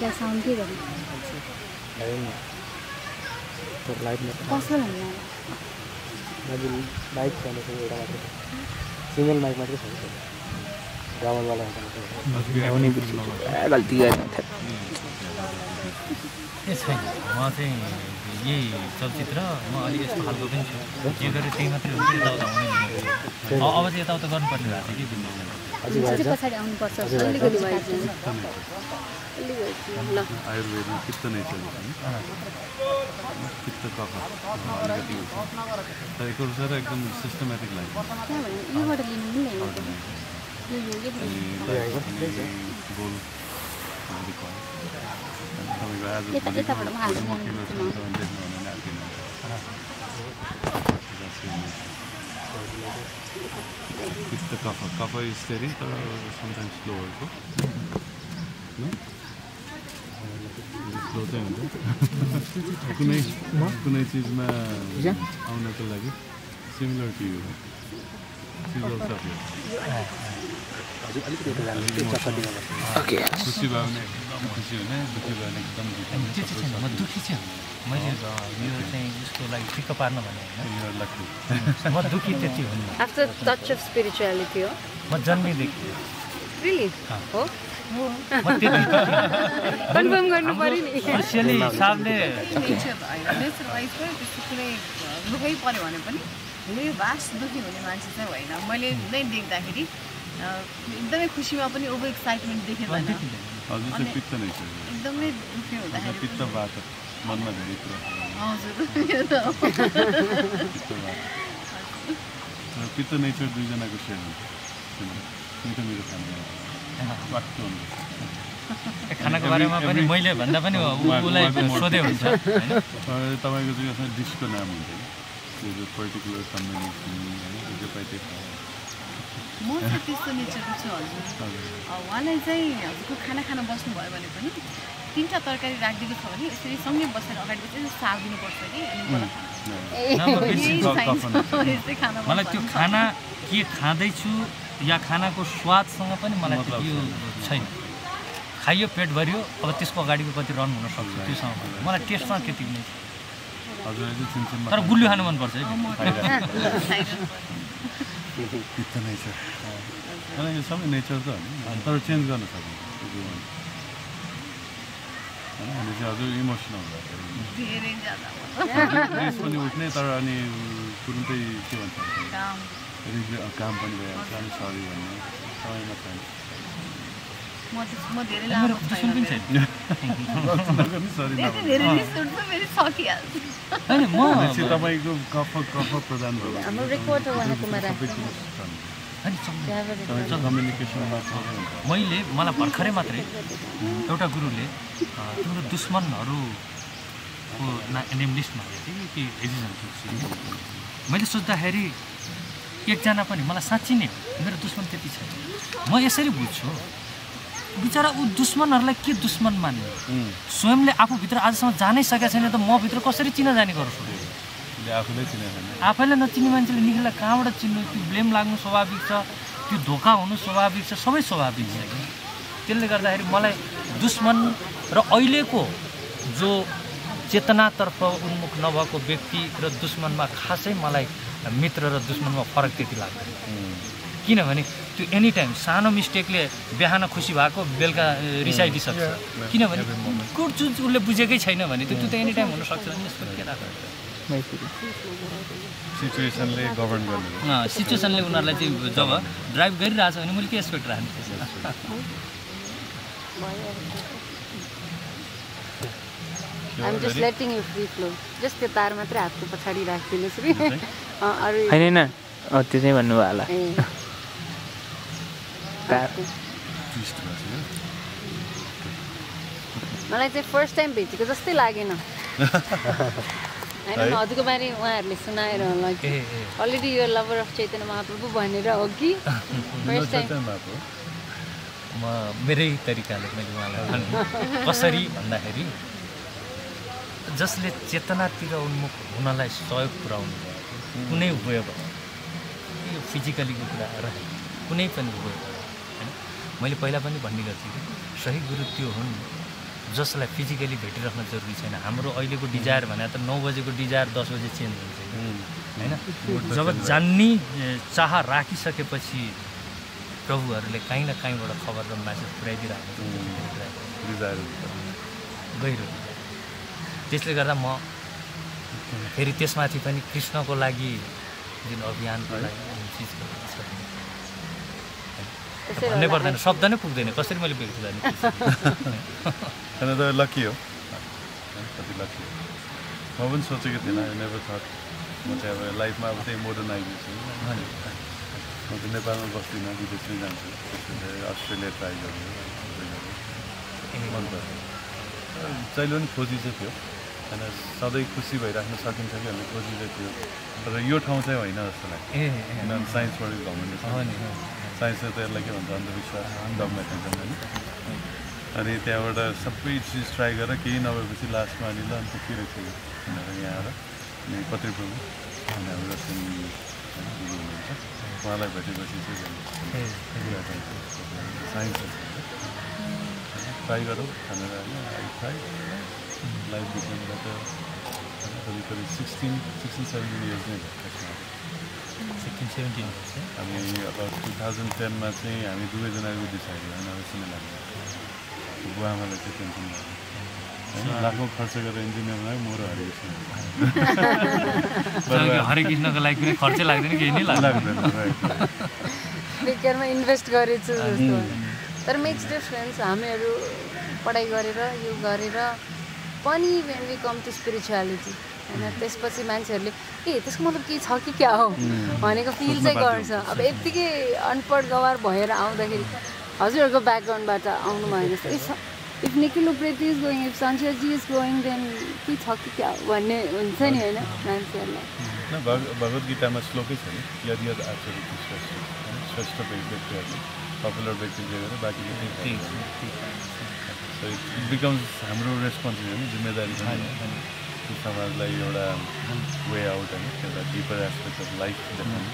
क्या साउन्ड के गर्नु तो लाइट में कसो भन्नु मैले बाइक चलाएको एउटा मात्र सिंगल माइक मात्रै छ डबल वाला आउने गल्ती गरेँ छैन म चाहिँ यही चलचित्र म अलि यस्तो खालको पनि छु जे गरेँ त्यही मात्रै हुन्छ यताउता हुने अब चाहिँ यताउता गर्नुपर्ने भएको छ कि चाहिँ पछाडि आउनुपर्छ अलिकति आयुर्वेदमा पित्त नै चल्छ पित्त कफ अलिकति तर एक वर्ष एकदम सिस्टमेटिक लाग्यो योबाट लिनु गोल पित्त कफ स्टेरी तर समटाइम्स स्लो भएको स्लो चाहिँ हुन्छ कुनै चिजमा आउनको लागि सिमिलर टु यु खुसी भयो भने एकदम खुसी हुने दुःखी भयो भने एकदम त्यो चाहिँ छैन म दुःखी चाहिँ मैले यो चाहिँ उसको लागि ठिक्क पार्न भने होइन म दुःखी त्यति हुन्न आफ्टर टच अफ स्पिरिचुअलिटी हो म जन्मेदेखि रियली हो कन्फर्म गर्नु पर्यो नि अस्याली हिसाबले नेचर वाइज पनि त्यस्तो कुनै दुःखै पऱ्यो भने पनि यो भास्ट दुःखी हुने मान्छे चाहिँ होइन मैले नै देख्दाखेरि एकदमै खुसीमा पनि ओभर एक्साइटमेन्ट देखेदैन एकदमै दुःखी हुँदाखेरि मनमा धेरै कुरा हजुर पित्त नेचर दुईजनाको सेयर हुन्छ मिठो मिठो खाना खानाको बारेमा पनि मैले भन्दा पनि उसलाई सोधे हुन्छ तपाईँको चाहिँ यसमा डिसको नाम हुन्छ कि त्यो पर्टिकुलर कम्बिनेसन म चाहिँ त्यस्तो नेचरको छु हजुर उहाँलाई चाहिँ हजुरको खाना खान बस्नुभयो भने पनि 3टा तरकारी राखिदिएको छ भने यसरी सँगै बसेर अगाडि चाहिँ साग दिनुपर्छ कि मलाई त्यो खाना के खाँदैछु या खानाको स्वादसँग पनि मलाई यो छैन खाइयो पेट भरियो अब त्यसको अगाडिको कति रन हुन सक्छ त्योसँग मलाई टेस्टमा त्यति नै तर गुलियो खानु मनपर्छ है पित्त नेचर यो सबै नेचर त होइन तर चेन्ज गर्न सक्छ अनि चाहिँ हजुर इमोसनल रिस पनि उठ्ने तर अनि तुरुन्तै के भन्छ काम पनि भइहाल्छ अनि सरी भन्ने समयमा छैन म धेरै लामो तपाईँको कफ प्रदान भयो मलाई भर्खरै मात्रै एउटा गुरुले तिम्रो दुश्मनहरूको नेम लिस्टमा हेरेको थिएँ कि मैले सोच्दाखेरि एकजना पनि मलाई साँच्ची नै मेरो दुश्मन त्यति छैन म यसरी बुझ्छु बिचरा ऊ दुश्मनहरूलाई के दुश्मन मान्ने स्वयंले आफूभित्र आजसम्म जानै सकेको छैन त म भित्र कसरी चिनाजानी गर्छु आफैलाई नचिन्ने मान्छेले निखिललाई कहाँबाट चिन्नु त्यो ब्लेम लाग्नु स्वाभाविक छ त्यो धोका हुनु स्वाभाविक छ सबै स्वाभाविक छ कि त्यसले गर्दाखेरि मलाई दुश्मन र अहिलेको जो चेतनातर्फ उन्मुख नभएको व्यक्ति र दुश्मनमा खासै मलाई मित्र र दुश्मनमा फरक त्यति लाग्दैन किनभने त्यो एनी टाइम सानो मिस्टेकले बिहान खुसी भएको बेलुका रिसाइदिसक्छ किनभने गुड चुज उसले बुझेकै छैन भने त्यो त एनी टाइम हुनसक्छ भने यसको के राख्छ सिचुएसनले गभर्न गर्ने सिचुएसनले उनीहरूलाई चाहिँ जब ड्राइभ गरिरहेछ भने मैले के एक्सपेक्ट राख्ने I'm just letting you free flow. Just त्यो तार मात्रै हातको पछाडि राखिदिनुहोस् रे अरु हैन त्यो चाहिँ भन्नु भयो होला मलाई चाहिँ फर्स्ट टाइम भेटेको जस्तै लागेन हैन हजुरको बारे उहाँहरूले सुनाएर होला कि अलरेडी यो लभर अफ चैतन्य महाप्रभु भनेर हो कि फर्स्ट टाइम म मेरै तरिकाले मैले उहाँलाई कसरी भन्दाखेरि जसले चेतनातिर उन्मुख हुनलाई सहयोग पुर्याउनु कुनै उपयोग यो फिजिकलीको कुरा रहे कुनै पनि उपयोग होइन मैले पहिला पनि भन्ने गर्थेँ कि सही गुरु त्यो हुन् जसलाई फिजिकली भेटिराख्न जरुरी छैन। हाम्रो अहिलेको डिजायर भने त 9 बजेको डिजायर 10 बजे चेन्ज हुन्छ हैन। जब जान्ने चाह राखिसकेपछि प्रभुहरूले काहीँ न काहीँबाट खबर र मेसेज पुर्याइदिरहेको गहिरो। त्यसले गर्दा म फेरि त्यसमाथि पनि कृष्णको लागि जुन अभियानको लागि चिज भन्नै पर्दैन, शब्द नै पुग्दैन कसरी मैले व्यक्त गर्ने। होइन त लकी हो, कति लकी हो। म पनि सोचेको थिएन, आई नेभर थट म चाहिँ अब लाइफमा अब त्यही मोडर्नाइजेसन म त नेपालमा बस्दिनँ, विदेशमै जान्छु, त्यसपछि अस्ट्रेलिया ट्राई गर्छु। मन पर्छ, जहिले पनि खोजी चाहिँ थियो होइन, सधैँ खुसी भइराख्न सकिन्छ कि भन्ने खोजी चाहिँ थियो। तर यो ठाउँ चाहिँ होइन जस्तो लाग्छ, किनभने साइन्स पढेको घमण्ड साइन्समा त यसलाई के भन्छ अन्धविश्वास, डगमा टेन्सन होइन। अनि त्यहाँबाट सबै चिज ट्राई गरेर केही नभएपछि लास्टमा अनि ल अन्त के रहेछ भनेर यहाँ आएर अनि पत्री प्रभु अनि हाम्रो हुनुहुन्छ उहाँलाई भेटेपछि चाहिँ साइन्स ट्राई गरौँ भनेर होइन। ट्राई लाइफ बिचबाट करिब करिब 16-17 इयर्स नै भयो। 16-17 इयर्स हामी अब 2010मा चाहिँ हामी दुवैजनाको डिसाइड होइन अवश्य लाग्यो। बुवा आमालाई चाहिँ टेन्सन लाग्यो, लाखौँ खर्च गरेर इन्जिनियर लाग्यो, म र हरे कृष्णको लागि कुनै खर्चै लाग्दैन, केही नै लाग्दैन। बेकारमा इन्भेस्ट गरेछु जस्तो। तर मेक्स डिफरेन्स हामीहरू पढाइ गरेर यो गरेर पनि when we come to spirituality होइन, त्यसपछि मान्छेहरूले त्यसको मतलब के छ कि क्या हो भनेको फिल चाहिँ गर्छ। अब यत्तिकै अनपढ गवार भएर आउँदाखेरि हजुरहरूको ब्याकग्राउन्डबाट आउनु भयो जस्तो if Nikhil Upreti is going, if सन्चेजी इज गोइङ, देन के छ कि क्या भन्ने हुन्छ नि होइन मान्छेहरूलाई। भगवत गीतामा श्लोकै छ नि, यदि यद आचरित श्रेष्ठ व्यक्तिहरूले पपुलर व्यक्तिले गरेर बाँकी चाहिँ इट बिकम्स हाम्रो रेस्पोन्सिबिलिटी, जिम्मेदारी पनि समाजलाई एउटा वे आउट होइन, एउटा डिपर एस्पेक्ट अफ लाइफ देखाउने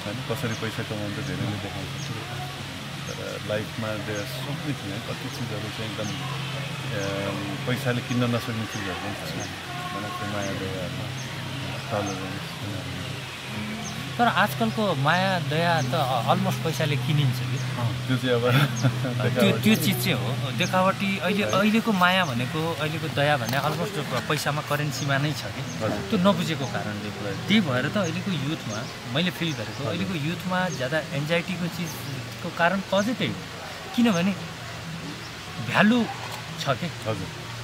होइन। कसरी पैसा कमाउनु त धेरैले देखाउँछ, तर लाइफमा सक्ने थिएन कति चिजहरू चाहिँ एकदम पैसाले किन्न नसक्ने चिजहरू पनि छ होइन, माया दयाहरू टलरेन्स। तर आजकलको माया दया त अलमोस्ट पैसाले किनिन्छ कि त्यो चाहिँ अब त्यो चिज चाहिँ हो देखावटी। अहिलेको माया भनेको, अहिलेको दया भने अलमोस्ट पैसामा करेन्सीमा नै छ कि, त्यो नबुझेको कारणले। त्यही भएर त अहिलेको युथमा मैले फिल गरेको, अहिलेको युथमा ज्यादा एन्जाइटीको चिजको कारण अझै त्यही हो, किनभने भ्यालु छ कि,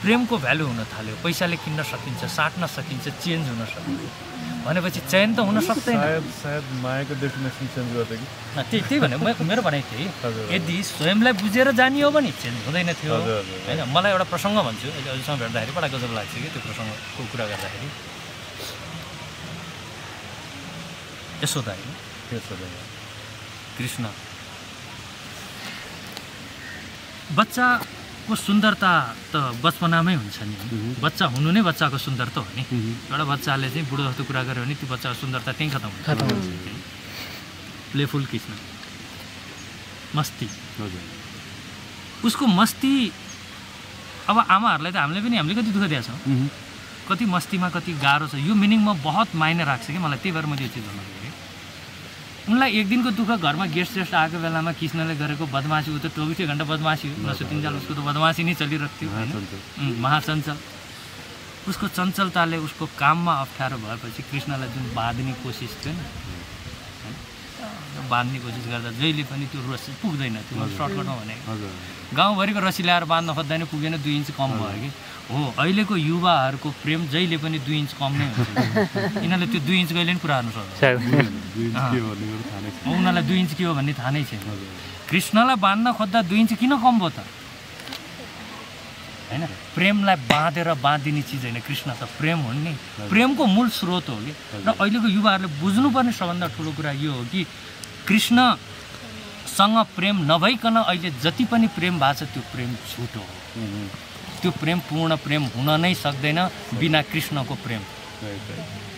प्रेमको भ्यालु हुन थाल्यो, पैसाले किन्न सकिन्छ, साट्न सकिन्छ, चेन्ज हुन सकिन्छ भनेपछि चयन त हुन सक्दैन। सायद मायाको डेफिनेसन चेन्ज गर्दै कि त्यही भने मेरो भनाइ थिएँ, यदि स्वयंलाई बुझेर जानियो भने चेन्ज हुँदैन थियो होइन। मलाई एउटा प्रसङ्ग भन्छु, अहिले अहिलेसम्म भेट्दाखेरि बडा गजब लाग्छ कि त्यो प्रसङ्गको कुरा गर्दाखेरि। यशोदा होइन, कृष्ण बच्चाको सुन्दरता त बचपनामै हुन्छ नि, बच्चा हुनु नै बच्चाको सुन्दरता हो नि। एउटा बच्चाले चाहिँ बुढो जस्तो कुरा गर्यो भने त्यो बच्चाको सुन्दरता त्यहीँ खतम हुन्छ। प्लेफुल कृष्ण मस्ती, उसको मस्ती। अब आमाहरूलाई त हामीले कति दुःख दिएको छौँ, कति मस्तीमा कति गाह्रो छ, यो मिनिङमा बहुत मायने राख्छ कि मलाई। त्यही भएर मैले यो चिज भन्नु खोजेँ, उनलाई एक दिनको दुःख घरमा गेस्ट आएको बेलामा कृष्णले गरेको बदमासी, ऊ त 24 घन्टा बदमासी हो, नसुतिन्जाल उसको त बदमासी नै चलिरहेको थियो होइन। महाचञ्चल, उसको चञ्चलताले उसको काममा अप्ठ्यारो भएपछि कृष्णलाई जुन बाँध्ने कोसिस थियो नि, बाँध्ने कोसिस गर्दा जहिले पनि त्यो रसी पुग्दैन थियो। सर्टकटमा भनेको गाउँभरिको रसी ल्याएर बाँध्न खोज्दा नै पुगेन, 2 इन्च कम भयो कि हो। अहिलेको युवाहरूको प्रेम जहिले पनि 2 इन्च कम नै हुन्छ, यिनीहरूले त्यो 2 इन्च कहिले पनि पुरा गर्नु सक्दैन, उनीहरूलाई 2 इन्च के हो भन्ने थाहा नै छैन। कृष्णलाई बाँध्न खोज्दा 2 इन्च किन कम भयो त होइन। प्रेमलाई बाँधेर बाँधिने चिज होइन, कृष्ण त प्रेम हो नि, प्रेमको मूल स्रोत हो कि। र अहिलेको युवाहरूले बुझ्नुपर्ने सबभन्दा ठुलो कुरा यो हो कि कृष्णसँग प्रेम नभइकन अहिले जति पनि प्रेम भएको छ त्यो प्रेम झुटो हो, त्यो प्रेम पूर्ण प्रेम हुन नै सक्दैन बिना कृष्णको प्रेम।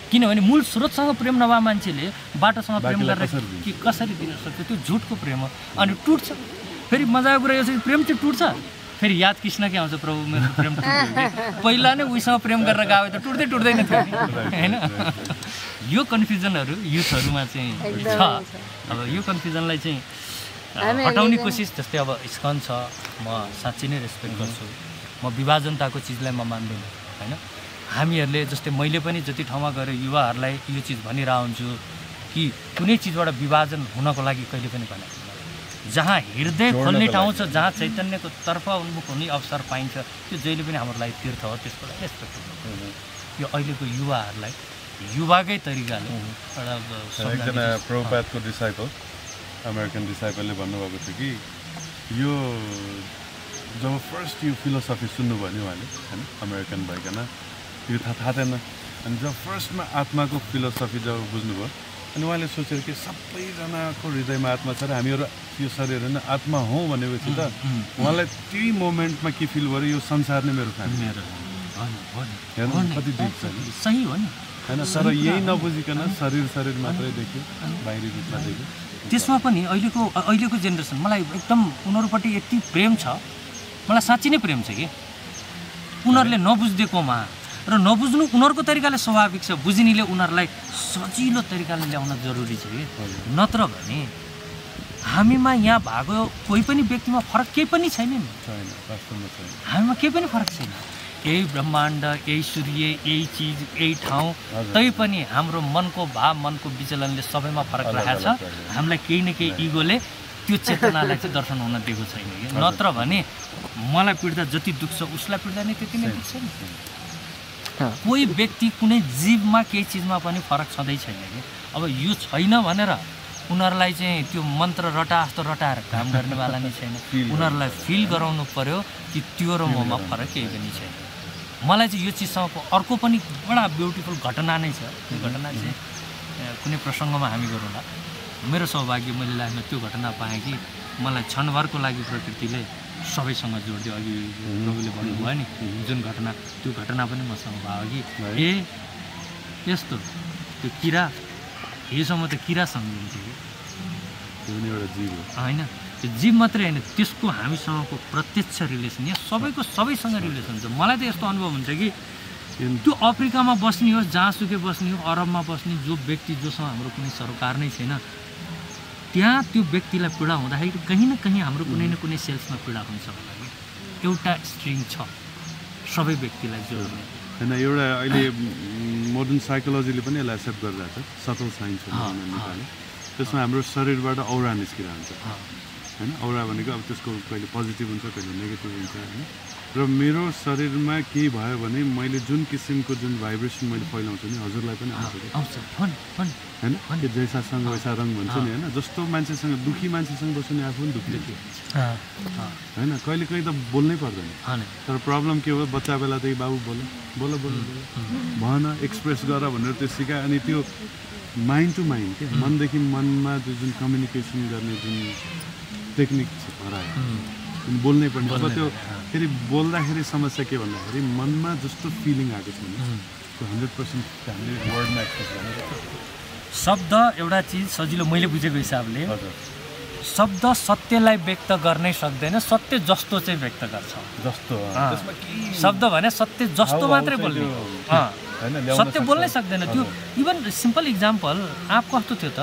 किनभने मूल स्रोतसँग प्रेम नभए मान्छेले बाटोसँग प्रेम गरेर कसरी दिन सक्छ, त्यो झुटको प्रेम हो। अनि टुट्छ, फेरि मजाको कुरा यो छ कि प्रेम चाहिँ टुट्छ, फेरि याद कृष्ण के आउँछ प्रभु मेरो प्रेम टुट्यो पहिला नै उसँग प्रेम गरेर गाए त टुट्दैन थियो हैन यो कन्फ्युजनहरू युथहरूमा चाहिँ छ अब यो कन्फ्युजनलाई चाहिँ हटाउने कोसिस जस्तै अब इस्कन छ म साँच्चै नै रेस्पेक्ट गर्छु म विभाजनताको चिजलाई म मान्दिनँ हैन हामीहरूले जस्तै मैले पनि जति ठाउँमा गएर युवाहरूलाई यो चिज भनिरह हुन्छु कि कुनै चिजबाट विभाजन हुनको लागि कहिले पनि भनेको जहाँ हृदय खोल्ने ठाउँ छ जहाँ चैतन्यको तर्फ उन्मुख हुने अवसर पाइन्छ त्यो जहिले पनि हाम्रो लागि तीर्थ हो त्यसको लागि रेस्पेक्ट यो अहिलेको युवाहरूलाई युवाकै तरिकाले एकजना प्रभुपादको डिसाइपल अमेरिकन डिसाइपलले भन्नुभएको थियो कि यो जब फर्स्ट यो फिलोसफी सुन्नुभयो नि उहाँले होइन अमेरिकन भइकन यो थाहा थिएन अनि जब फर्स्टमा आत्माको फिलोसफी जब बुझ्नुभयो अनि उहाँले सोचेर कि सबैजनाको हृदयमा आत्मा छ र हामीहरू यो शरीर होइन आत्मा हौँ भनेपछि त उहाँलाई त्यही मोमेन्टमा के फिल भयो यो संसार नै मेरो फ्यामिली कति डिप छ सही हो नि होइन तर यही नबुझिकन शरीर मात्रै देख्यो बाहिरी रूपमा देख्यो त्यसमा पनि अहिलेको जेनेरेसन मलाई एकदम उनीहरूपट्टि यति प्रेम छ मलाई साँच्चै नै प्रेम छ कि उनीहरूले नबुझ्दिएकोमा र नबुझ्नु उनीहरूको तरिकाले स्वाभाविक छ बुझिनेले उनीहरूलाई सजिलो तरिकाले ल्याउन जरुरी छ कि नत्र भने हामीमा यहाँ भएको कोही पनि व्यक्तिमा फरक केही पनि छैन नि हामीमा केही पनि फरक छैन यही ब्रह्माण्ड यही सूर्य यही चिज यही ठाउँ तै पनि हाम्रो मनको भाव मनको विचलनले सबैमा फरक राखेको छ हामीलाई केही न केही इगोले त्यो चेतनालाई चाहिँ दर्शन हुन दिएको छैन कि नत्र भने मलाई पिड्दा जति दुख्छ उसलाई पिड्दा नै त्यति नै दुख्छ नि कोही व्यक्ति कुनै जीवमा केही चिजमा पनि फरक छँदै छैन कि अब यो छैन भनेर उनीहरूलाई चाहिँ त्यो मन्त्र रटा जस्तो रटाएर काम गर्नेवाला नै छैन उनीहरूलाई फिल गराउनु पर्यो कि त्यो र ममा फरक केही पनि छैन मलाई चाहिँ यो चिजसँगको अर्को पनि बडा ब्युटिफुल घटना नै छ त्यो घटना चाहिँ कुनै प्रसङ्गमा हामी गरौँला मेरो सौभाग्य मैले लाइफमा त्यो घटना पाएँ कि मलाई क्षणभरको लागि प्रकृतिले सबैसँग जोडिदियो अघि प्रभुले भन्नुभयो नि जुन घटना त्यो घटना पनि मसँग भयो कि ए यस्तो त्यो किरा हिजोसम्म त किरासँग हुन्थ्यो कि होइन त्यो जीव मात्रै होइन त्यसको हामीसँगको प्रत्यक्ष रिलेसन यहाँ सबैसँग रिलेसन छ मलाई त यस्तो अनुभव हुन्छ कि त्यो अफ्रिकामा बस्ने होस् जहाँसुकै बस्ने हो अरबमा बस्ने जो व्यक्ति जोसँग हाम्रो कुनै सरोकार नै छैन त्यहाँ त्यो व्यक्तिलाई पीडा हुँदाखेरि कहीँ न कहीँ हाम्रो कुनै न कुनै सेल्समा पीडा हुन्छ होला कि एउटा स्ट्रिङ छ सबै व्यक्तिलाई जोड्ने होइन एउटा अहिले मोडर्न साइकोलोजीले पनि यसलाई एक्सेप्ट गरिरहेको छ सटल साइन्स नेपाली त्यसमा हाम्रो शरीरबाट औरा निस्किरहन्छ होइन औरा भनेको अब त्यसको कहिले पोजिटिभ हुन्छ कहिले नेगेटिभ हुन्छ होइन र मेरो शरीरमा केही भयो भने मैले जुन किसिमको जुन भाइब्रेसन मैले फैलाउँछु नि हजुरलाई पनि आउँछ होइन त्यो जैसासँग वैसा रङ भन्छ नि होइन जस्तो मान्छेसँग दुःखी मान्छेसँग बस्यो नि आफू पनि दुःखी होइन कहिले कहिले त बोल्नै पर्दैन तर प्रब्लम के हो बच्चा बेला त बाबु बोल भन एक्सप्रेस गर भनेर त्यो सिकायो अनि त्यो माइन्ड टु माइन्ड के मनदेखि मनमा त्यो जुन कम्युनिकेसन गर्ने जुन टेक्निक छ हरायो बोल्नै पर्ने अब त्यो फेरि बोल्दाखेरि समस्या के भन्दाखेरि मनमा जस्तो फिलिङ आएको छ नि त्यो 100% हामीले वर्डमा एक्सप्रेस गर्न शब्द एउटा चिज सजिलो मैले बुझेको हिसाबले शब्द सत्यलाई व्यक्त गर्नै सक्दैन सत्य जस्तो चाहिँ व्यक्त गर्छ जस्तो शब्द भने सत्य जस्तो मात्रै बोल्ने सत्य बोल्नै सक्दैन त्यो इभन सिम्पल इक्जाम्पल आँप कस्तो थियो त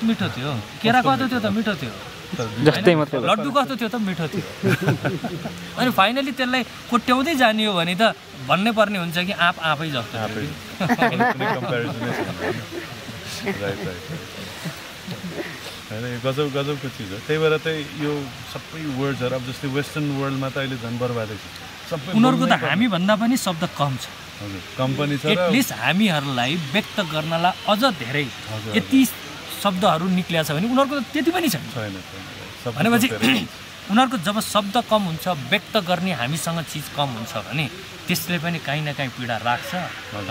मिठो थियो केरा कस्तो थियो त मिठो थियो जस्तै मात्रै लड्डु कस्तो थियो त मिठो थियो अनि फाइनली त्यसलाई कोट्याउँदै जाने हो भने त भन्नै पर्ने हुन्छ कि आफै जस्तो गजबको चिज हो त्यही भएर चाहिँ यो सबै वर्ड्सहरू अब जस्तै वेस्टर्न वर्ल्डमा त अहिले झन् बर्बादै छ सबै उनीहरूको त हामी भन्दा पनि शब्द कम छ कम्पनी छ एटलिस्ट हामीहरूलाई व्यक्त गर्नलाई अझ धेरै यति शब्दहरू निक्लिएको छ भने उनीहरूको त त्यति पनि छैन भनेपछि उनीहरूको जब शब्द कम हुन्छ व्यक्त गर्ने हामीसँग चिज कम हुन्छ भने त्यसले पनि काहीँ न काहीँ पीडा राख्छ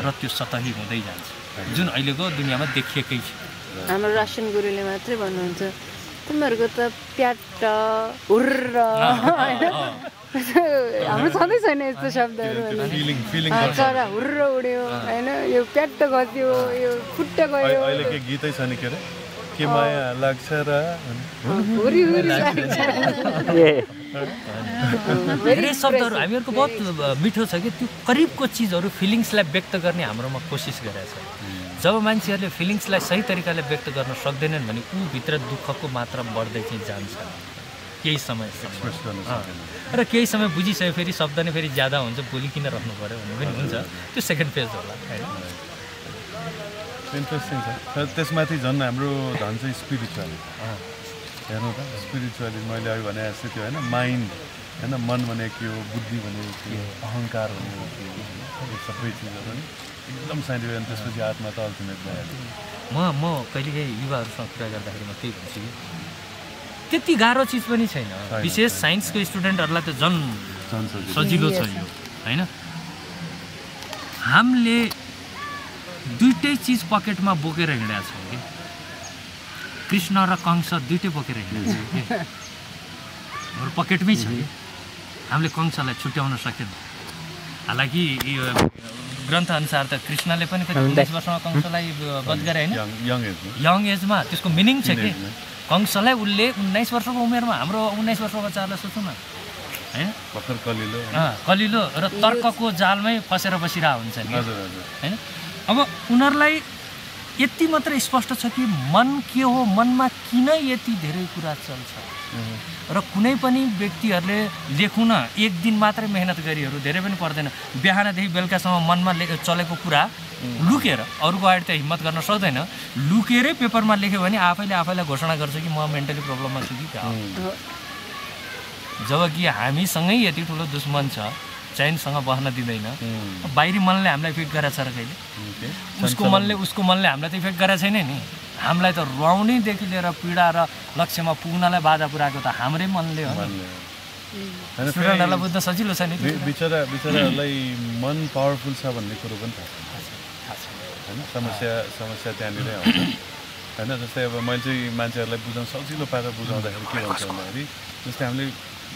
र त्यो सतही हुँदै जान्छ जुन अहिलेको दुनियाँमा देखिएकै छ हाम्रो राशन गुरुले मात्रै भन्नुहुन्छ तिमीहरूको त प्याट हुर्र हाम्रो छँदै छैन यस्तो शब्दहरू चरा हुर्र उड्यो होइन यो प्याट गयो यो खुट्ट गयो अहिले के गीतै छ नि के अरे के माया लाग्छ र धेरै शब्दहरू हामीहरूको बहुत मिठो छ कि त्यो करिबको चिजहरू फिलिङ्सलाई व्यक्त गर्ने हाम्रोमा कोसिस गरेको छ। जब मान्छेहरूले फिलिङ्सलाई सही तरिकाले व्यक्त गर्न सक्दैनन् भने ऊ भित्र दुःखको मात्रा बढ्दै चाहिँ जान्छ केही समयसम्म। र केही समय बुझिसक्यो फेरि शब्द नै फेरि ज्यादा हुन्छ, भोलि किन राख्नु पऱ्यो भन्ने पनि हुन्छ। त्यो सेकेन्ड फेज होला होइन। इन्ट्रेस्टिङ छ। त्यसमाथि झन् हाम्रो धन चाहिँ स्पिरिचुअल हेर्नु त। स्पिरिचुअली मैले अघि भने जस्तै त्यो होइन माइन्ड होइन, मन भनेको के हो, बुद्धि भनेको के हो, अहङ्कार भनेको के हो, यो सबै चिजहरू नि एकदम साइन्टिफिक। अनि त्यसपछि आत्मा त अल्टिमेट भयो। म कहिलेकाहीँ युवाहरूसँग कुरा गर्दाखेरि म त्यही भन्छु कि त्यति गाह्रो चिज पनि छैन। विशेष साइन्सको स्टुडेन्टहरूलाई त झन् सजिलो छ यो होइन। हामीले दुइटै चिज पकेटमा बोकेर हिँडेका छौँ कि कृष्ण र कंस दुइटै बोकेर हिँडेको छ कि हाम्रो पकेटमै छ कि हामीले कंसलाई छुट्याउन सकेन। हालाकि यो ग्रन्थअनुसार त कृष्णले पनि 19 वर्षमा कंसलाई वध गरे होइन, यङ एजमा। त्यसको मिनिङ छ कि कंसलाई उसले 19 वर्षको उमेरमा, हाम्रो 19 वर्षको बच्चाहरूलाई सोच्नु न होइन, कलिलो र तर्कको जालमै फसेर बसिरहेको हुन्छ नि होइन। अब उनीहरूलाई यति मात्र स्पष्ट छ कि मन के हो, मनमा किन यति धेरै कुरा चल्छ। र कुनै पनि व्यक्तिहरूले लेखौँ न, एक दिन मात्रै मेहनत गरिहरू धेरै पनि पर्दैन। बिहानदेखि बेलुकासम्म मनमा चलेको कुरा लुकेर, अरूको अगाडि त हिम्मत गर्न सक्दैन, लुकेरै पेपरमा लेख्यो भने आफैले घोषणा गर्छ कि म मेन्टली प्रब्लममा छु कि क्या। जबकि हामीसँगै यति ठुलो दुश्मन छ, चैनसँग बस्न दिँदैन। बाहिरी मनले हामीलाई इफेक्ट गरेछ र कहिले उसको मनले हामीलाई त इफेक्ट गरेको छैन नि। हामीलाई त रुवाउनेदेखि लिएर पीडा र लक्ष्यमा पुग्नलाई बाधा पुऱ्याएको त हाम्रै मनले हो। स्टुडेन्टहरूलाई बुझ्न सजिलो छ नि। बिचराहरूलाई मन पावरफुल छ भन्ने कुरो पनि थाहा छ होइन। समस्या त्यहाँनिरै आउँछ होइन। जस्तै अब मैले चाहिँ मान्छेहरूलाई बुझाउन सजिलो पारेर बुझाउँदाखेरि के भन्छ भन्दाखेरि, जस्तै हामीले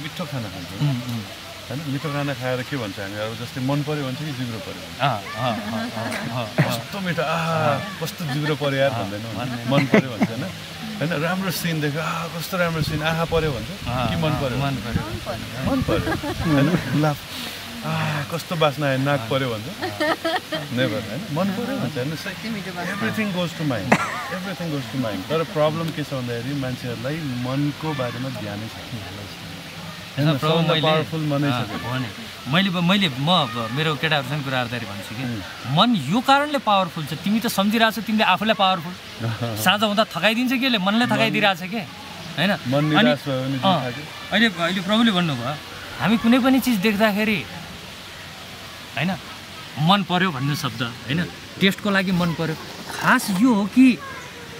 मिठो खाना खान्छौँ होइन। मिठो खाना खाएर के भन्छ हामी, अब जस्तै मन पऱ्यो भन्छ कि जिब्रो पऱ्यो भन्छ। कस्तो मिठो कस्तो जिब्रो पऱ्यो यार भन्दैनौँ, मन पऱ्यो भन्छ होइन। होइन राम्रो सिन देख्यो कस्तो राम्रो सिन पऱ्यो भन्छ कि मन पऱ्यो होइन। गुलाब कस्तो बास्ना आयो नाक पऱ्यो भन्छ, नेभर होइन। मन पऱ्यो भन्छ होइन। Everything goes to mind. तर प्रब्लम के छ भन्दाखेरि मान्छेहरूलाई मनको बारेमा ध्यानै छ। मैले मेरो केटाहरूसँग कुरा गर्दाखेरि भन्छु कि मन यो कारणले पावरफुल छ, तिमी त सम्झिरहेको छौ तिमीले आफूलाई पावरफुल। साँझ हुँदा थकाइदिन्छ कि मनले थकाइदिरहेछ कि होइन। अहिले प्रभुले भन्नुभयो हामी कुनै पनि चिज देख्दाखेरि होइन मन पर्यो भन्ने शब्द होइन, टेस्टको लागि मन पर्यो। खास यो हो कि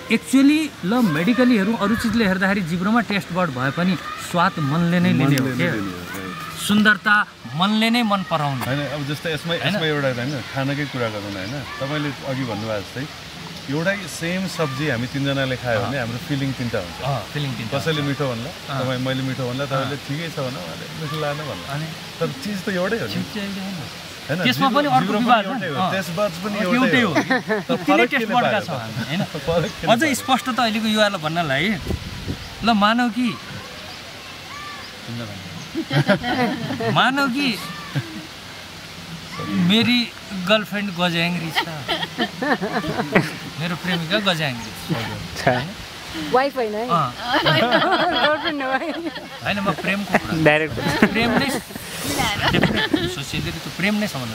एक्चुअली ल मेडिकली हेरौँ, अरू चिजले हेर्दाखेरि जिब्रोमा टेस्ट बर्ड भए पनि स्वाद मनले नै लिने हो क्या। सुन्दरता मनले नै मन पराउनु होइन। अब जस्तै यसमा एउटा होइन खानाकै कुरा गरौँ न होइन। तपाईँले अघि भन्नुभएको जस्तै एउटै सेम सब्जी हामी तिनजनाले खायो भने हाम्रो फिलिङ तिनवटा हुन्छ। कसैले मिठो भन्ला, मैले मिठो भन्ला, तपाईँले ठिकै छ भन्नु, मिठो लागेन भन्ला, तर चिज त एउटै हो नि होइन। त्यसमा पनि अर्को विवाद पनि एउटै हो, अझ स्पष्ट त अहिलेको युवालाई भन्नलाई ल मानौ कि मेरी गर्लफ्रेन्ड गज्याङ्ग्री छ, मेरो प्रेमिका गज्याङ्ग्री छ, वाइफ होइन होइन। म प्रेमको प्रेम नै सोसियली त्यो प्रेम नै सम्बन्ध।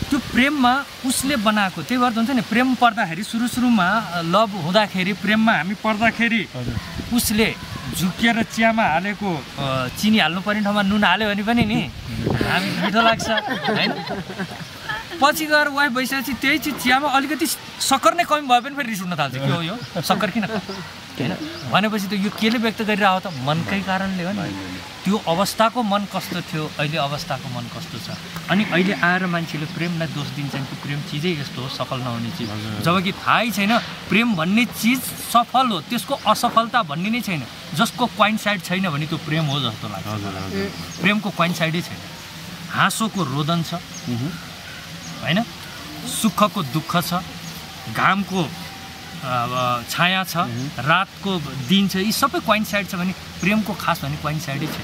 त्यो प्रेममा उसले बनाएको, त्यही भएर हुन्छ नि प्रेम पर्दाखेरि सुरुमा लभ हुँदाखेरि प्रेममा हामी पर्दाखेरि उसले झुकिएर चियामा हालेको चिनी हाल्नु पर्ने ठाउँमा नुन हाल्यो भने पनि नि हामी मिठो लाग्छ होइन। पछि गएर वाइफ भइसकेपछि त्यही चिज चियामा अलिकति सक्कर नै कमी भए पनि फेरि रिस उठ्न थाल्छ। के हो यो सक्कर किन होइन भनेपछि त यो केले व्यक्त गरिरहेको त मनकै कारणले हो नि। त्यो अवस्थाको मन कस्तो थियो, अहिले अवस्थाको मन कस्तो छ। अनि अहिले आएर मान्छेले प्रेमलाई दोष दिन्छन् कि प्रेम चिजै यस्तो हो, सफल नहुने चिज। जबकि थाहै छैन प्रेम भन्ने चिज सफल हो, त्यसको असफलता भन्ने नै छैन। जसको क्वाइन साइड छैन भने त्यो प्रेम हो जस्तो लाग्छ। प्रेमको क्वाइन साइडै छैन। हाँसोको रोदन छ होइन, सुखको दुःख छ, घामको छाया छ, रातको दिन छ, यी सबै क्वाइन साइड छ भने प्रेमको खास भने कोइन्साइडै छ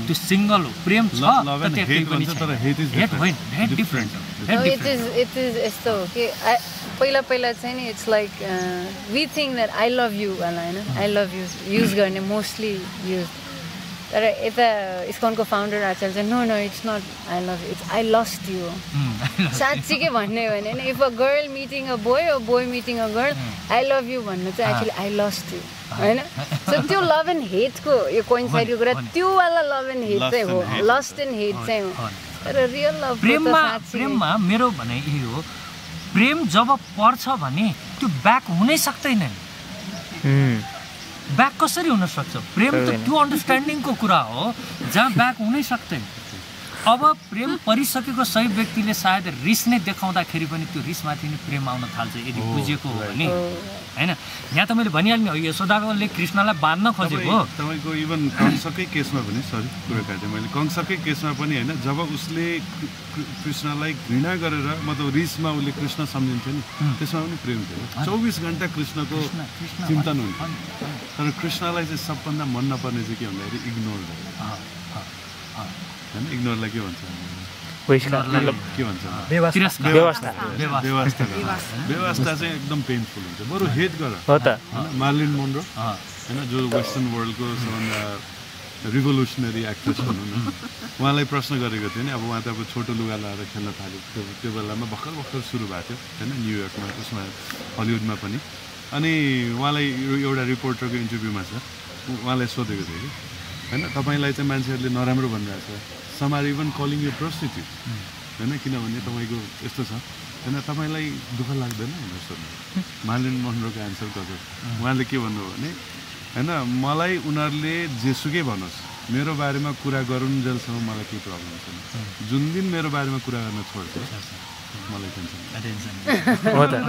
त्यो सिंगल हो प्रेम छ Love and त्यहाँ hate केही पनि भन्छ, छैन तर hate is हेट different. होइन हेट डिफरेन्ट इट इज यस्तो हो कि पहिला चाहिँ नि it's like we think that I love you वाला होइन आई लभ यु युज गर्ने मोस्टली युज तर यता इस्कनको फाउन्डर आचार्य चाहिँ no no it's not I love you it's I lust you हो साँच्चीकै भन्ने हो भने if a girl meeting a boy meeting a girl I love you भन्नु चाहिँ एक्चुली आई लस्ट यु होइन सो त्यो लभ एन्ड हेटको यो कोइन्साइडको कुरा त्यो वाला लभ एन्ड हेट चाहिँ हो लस्ट एन्ड हेट चाहिँ हो तर रियल लभ प्रेममा मेरो भनाइ यही हो प्रेम जब पर्छ भने त्यो ब्याक हुनै सक्दैन ब्याक कसरी हुन सक्छ प्रेम त त्यो अन्डरस्ट्यान्डिङको कुरा हो जहाँ ब्याक हुनै सक्दैन अब प्रेम परिसकेको सही व्यक्तिले सायद रिस नै देखाउँदाखेरि पनि त्यो रिसमाथि नै प्रेम आउन थाल्छ यदि बुझेको हो भने हैन यहाँ त मैले भनिहाल्ने यशोदाले कृष्णलाई बाँध्न खोजेको तपाईको इभन कंसकै केसमा पनि सरी कुरा काटे मैले कंसकै केसमा पनि हैन जब उसले कृष्णलाई घृणा गरेर मतलब रिसमा उसले कृष्ण सम्झिन्थ्यो नि त्यसमा पनि प्रेम थियो 24 घण्टा कृष्णको चिन्तन हुन्थ्यो तर कृष्णलाई चाहिँ सबभन्दा मन नपर्ने चाहिँ के भन्दाखेरि इग्नोर गर्यो हैन इग्नोरलाई के भन्छ के भन्छ व्यवस्था चाहिँ एकदम पेनफुल हुन्छ बरु हेट गर हो त मार्लिन मोन्रो हैन जो वेस्टर्न वर्ल्डको सबभन्दा रिभोल्युसनरी एक्ट्रेस भनौँ न उहाँलाई प्रश्न गरेको थियो नि अब उहाँ त अब छोटो लुगा लगाएर खेल्न थाल्यो त्यो बेलामा भर्खर सुरु भएको थियो हैन न्युयोर्कमा उसमा हलिउडमा पनि अनि उहाँलाई एउटा रिपोर्टरको इन्टरभ्यूमा छ उहाँलाई सोधेको थियो कि हैन तपाईलाई चाहिँ मान्छेहरूले नराम्रो भनिरहेको छ some are even calling you prostitute हैन किनभने तपाईँको यस्तो छ हैन तपाईँलाई दुःख लाग्दैन भनेर सोध्नु मार्लिन मोन्रोको एन्सर गर्छ उहाँले के भन्नुभयो भने हैन मलाई उनीहरूले जेसुकै भनोस् मेरो बारेमा कुरा गरुन्जेलसम्म मलाई केही प्रब्लम छैन जुन दिन मेरो बारेमा कुरा गर्न छोड्छ मलाई टेन्सन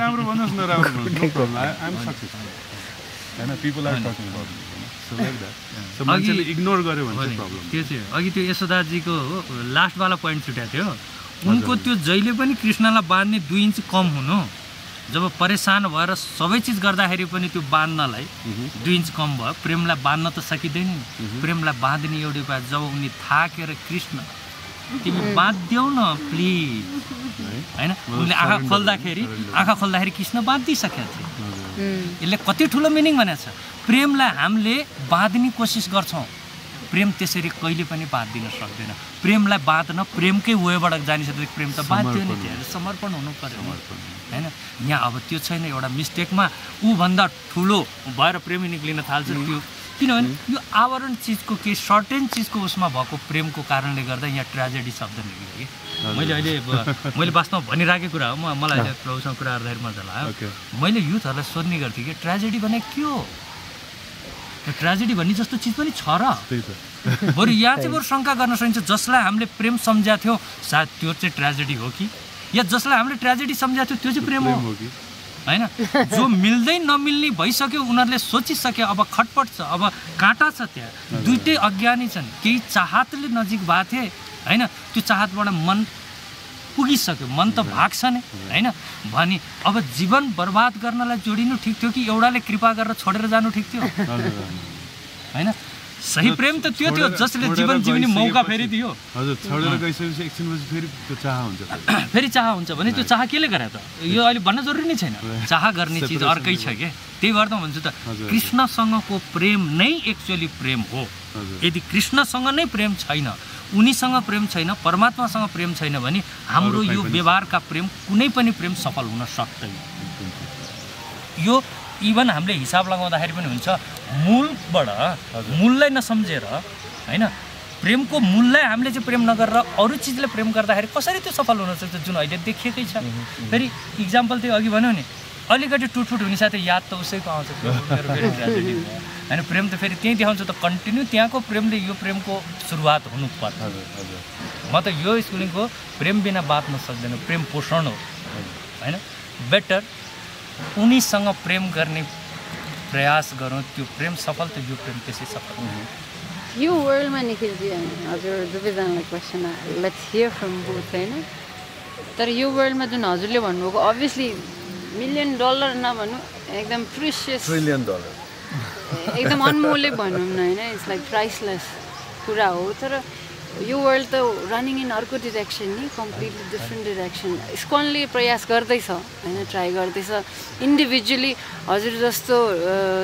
राम्रो भन्नुहोस् नराम्रो भन्नुहोस् आई एम सक्सेसफुल हैन पिपल आर टकिङ अबाउट मान्छेले इग्नोर गर्यो भने चाहिँ प्रब्लम त्यो चाहिँ अघि त्यो यशोदाजीको लास्टवाला पोइन्ट छुट्याएको थियो उनको त्यो जहिले पनि कृष्णलाई बाँध्ने 2 इन्च कम हुनु जब परेसान भएर सबै चिज गर्दाखेरि पनि त्यो बाँध्नलाई 2 इन्च कम भयो प्रेमलाई बाँध्न त सकिँदैन नि प्रेमलाई बाँध्ने एउटै उपाय जब उनी थाकेर कृष्ण तिमी बाँधिदेऊ न प्लिज हैन उनले आँखा खोल्दाखेरि कृष्ण बाँधिसकेको थियो यसले कति ठुलो मिनिङ भनेको छ प्रेमलाई हामीले बाँध्ने कोसिस गर्छौँ प्रेम त्यसरी कहिले पनि बाँधिदिन सक्दैन प्रेमलाई बाँध्न प्रेमकै वेबाट जानिसकेपछि प्रेम त बाँध्यो नि त्यो समर्पण हुनु पर्यो हैन यहाँ अब त्यो छैन एउटा मिस्टेकमा ऊभन्दा ठुलो भएर प्रेमी निक्लिन थाल्छ त्यो किनभने यो आवरण चिजको के सर्टेन चिजको उसमा भएको प्रेमको कारणले गर्दा यहाँ ट्रेजेडी शब्द निक्ल्यो कि मैले वास्तवमा भनिराखेको कुरा हो मलाई प्रभुसँग कुरा गर्दाखेरि मजा लाग्यो मैले युथहरूलाई सोध्ने गर्थेँ कि ट्रेजेडी भने के हो ट्रेजेडी भन्ने जस्तो चिज पनि छ र बरु यहाँ चाहिँ बरु शङ्का गर्न सकिन्छ जसलाई हामीले प्रेम सम्झ्या थियौँ सायद त्यो चाहिँ ट्रेजेडी हो कि या जसलाई हामीले ट्रेजेडी सम्झ्या थियो त्यो चाहिँ प्रेम हो कि हैन जो मिल्दै नमिल्ने भइसक्यो उनीहरूले सोचिसक्यो अब खटपट छ अब काँटा छ त्यहाँ दुईटै अज्ञानी छन् केही चाहतले नजिक भएको थिए हैन त्यो चाहतबाट मन पुगिसक्यो मन त भाग्छ नि हैन भनी अब जीवन बर्बाद गर्नलाई जोडिनु ठिक थियो कि एउटाले कृपा गरेर छोडेर जानु ठिक थियो हैन सही प्रेम त त्यो थियो जसले जीवन जिउने मौका फेरि दियो हजुर छोडेर गइसकेपछि एकछिनपछि फेरि त्यो चाह हुन्छ फेरि चाह हुन्छ भने त्यो चाह केले गरे त यो अहिले भन्न जरुरी नै छैन चाह गर्ने चिज अर्कै छ के त्यही भएर त भन्छु त कृष्णसँगको प्रेम नै एक्चुअली प्रेम हो यदि कृष्णसँग नै प्रेम छैन उनीसँग प्रेम छैन परमात्मासँग प्रेम छैन भने हाम्रो यो व्यवहारका प्रेम कुनै पनि प्रेम सफल हुन सक्दैन यो इभन हामीले हिसाब लगाउँदाखेरि पनि हुन्छ मूलबाट मूललाई नसम्झेर हैन प्रेमको मूललाई हामीले चाहिँ प्रेम नगरेर अरू चिजले प्रेम गर्दाखेरि कसरी त्यो सफल हुन सक्छ जुन अहिले देखिएकै छ फेरि इक्जाम्पल त्यही अघि भन्यो नि अलिकति टुटफुट हुने साथै याद त उसैको आउँछ हैन प्रेम त फेरि त्यही देखाउँछ त कन्टिन्यू त्यहाँको प्रेमले यो प्रेमको सुरुवात हुनुपर्छ म त यो स्कुलिङको प्रेम बिना बाँच्न सक्दैन प्रेम पोषण हो हैन बेटर उनीसँग प्रेम गर्ने प्रयास गरौँ त्यो प्रेम सफल त यो प्रेम त्यसै सफल यो वर्ल्डमा निखिलजी हजुर दुवैजनालाई question let's hear from both हैन तर यो वर्ल्डमा जुन हजुरले भन्नुभएको अभियसली $1 मिलियन नभन्नु एकदम प्रिसियस $1 ट्रिलियन एकदम अनमोले भनौँ न होइन, इट्स लाइक प्राइसलेस कुरा हो। तर यो वर्ल्ड त रनिङ इन अर्को डिरेक्सन नि, कम्प्लिटली डिफ्रेन्ट डिरेक्सन। इस्कनले प्रयास गर्दैछ होइन, ट्राई गर्दैछ इन्डिभिजुअली हजुर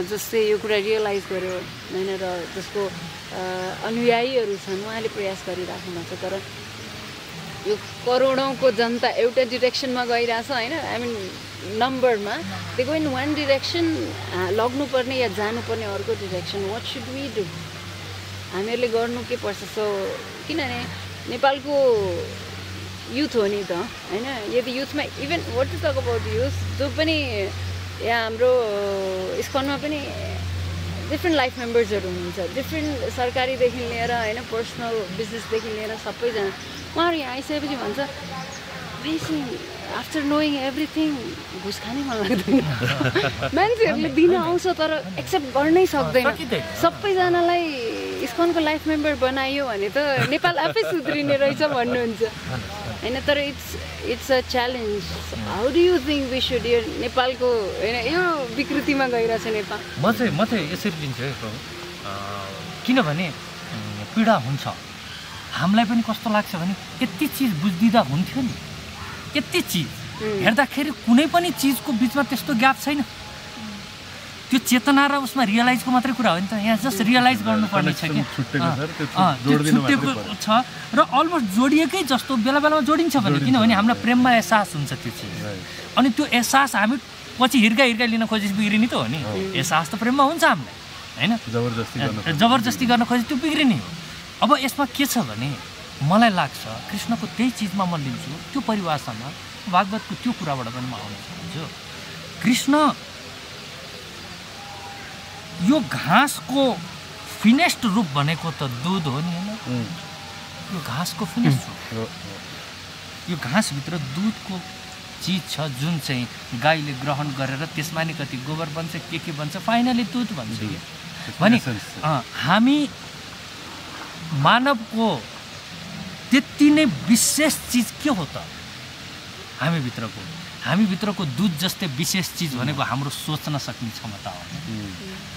जस्तै यो कुरा रियलाइज गर्यो होइन, र जसको अनुयायीहरू छन् उहाँले प्रयास गरिराख्नु भएको छ। तर यो करोडौँको जनता एउटा डिरेक्सनमा गइरहेछ होइन, आई मिन नम्बरमा they go in one direction, लग्नुपर्ने या जानुपर्ने अर्को direction. What should we do, हामीहरूले गर्नु के पर्छ? सो किनभने नेपालको युथ हो नि त होइन, यदि युथमा even what to talk about youth, जो पनि यहाँ हाम्रो इस्कनमा पनि डिफ्रेन्ट लाइफ मेम्बर्सहरू हुनुहुन्छ, डिफ्रेन्ट सरकारीदेखि लिएर होइन, पर्सनल बिजनेसदेखि लिएर सबैजना उहाँहरू यहाँ आइसकेपछि भन्छ आफ्टर नोइङ एभ्रिथिङ घुस खानै मन लाग्दैन। मान्छेहरूले दिन आउँछ तर एक्सेप्ट गर्नै सक्दैन। सबैजनालाई इस्कनको लाइफ मेम्बर बनायो भने त नेपाल आफै सुध्रिने रहेछ भन्नुहुन्छ होइन। तर it's a challenge. How do you think we should, यो नेपालको होइन यो विकृतिमा गइरहेछ नेपाल। म चाहिँ यसरी लिन्छु है प्रभु, किनभने पीडा हुन्छ। हामीलाई पनि कस्तो लाग्छ भने यति चिज बुझिदिँदा हुन्थ्यो नि, यति चिज हेर्दाखेरि कुनै पनि चिजको बिचमा त्यस्तो ग्याप छैन। त्यो चेतना र उसमा रियलाइजको मात्रै कुरा हो नि त, यहाँ जस्ट रियलाइज गर्नुपर्ने छ कि छुट्टेको छ र अलमोस्ट जोडिएकै जस्तो बेला बेलामा जोडिन्छ भने, किनभने हामीलाई प्रेममा एहसास हुन्छ त्यो चिज। अनि त्यो एहसास हामी पछि हिर्का लिन खोजेपछि बिग्रिने त हो नि। एहसास त प्रेममा हुन्छ हामीलाई होइन, जबरजस्ती गर्न खोजे त्यो बिग्रिने हो। अब यसमा के छ भने मलाई लाग्छ कृष्णको त्यही चिजमा म लिन्छु, त्यो परिभाषामा भागवतको त्यो कुराबाट पनि म आउन चाहन्छु। कृष्ण यो घाँसको फिनेस्ड रूप भनेको त दुध हो नि होइन, यो घाँसको फिनेस्ड रूप, यो घाँसभित्र दुधको चिज छ जुन चाहिँ गाईले ग्रहण गरेर त्यसमा नि कति गोबर बन्छ के बन्छ, फाइनली दुध बन्छ भने हामी मानवको त्यति नै विशेष चिज के हो त? हामीभित्रको दुध जस्तै विशेष चिज भनेको हाम्रो सोच्न सक्ने क्षमता हो।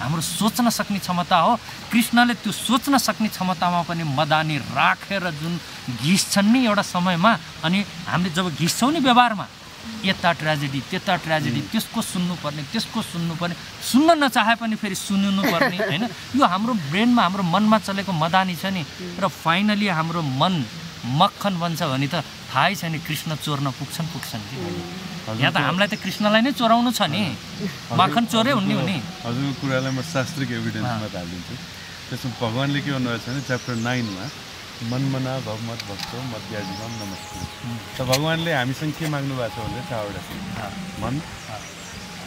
हाम्रो सोच्न सक्ने क्षमता हो। कृष्णले त्यो सोच्न सक्ने क्षमतामा पनि मदानी राखेर जुन घिस्छन् नि एउटा समयमा, अनि हामीले जब घिस्छौँ नि व्यवहारमा, यता ट्रेजेडी त्यता ट्रेजेडी, त्यसको सुन्नुपर्ने त्यसको सुन्नुपर्ने, सुन्न नचाहे पनि फेरि सुन्नुपर्ने होइन। यो हाम्रो ब्रेनमा हाम्रो मनमा चलेको मदानी छ नि, र फाइनली हाम्रो मन मक्खन बन्छ भने त थाहै छ नि कृष्ण चोर्न पुग्छन् कि। यहाँ त हामीलाई त कृष्णलाई नै चोराउनु छ नि, मक्खन चोरै हुने हो नि। हजुरको कुरालाई म शास्त्रिक एभिडेन्समा हालिदिन्छु। त्यसमा भगवान्ले के भन्नुभएको छ भने च्याप्टर 9 मा मनमना भवमत भक्तो मध्याजीवम नमस्ते। त भगवान्ले हामीसँग के माग्नु भएको छ भने 4 वटा मन,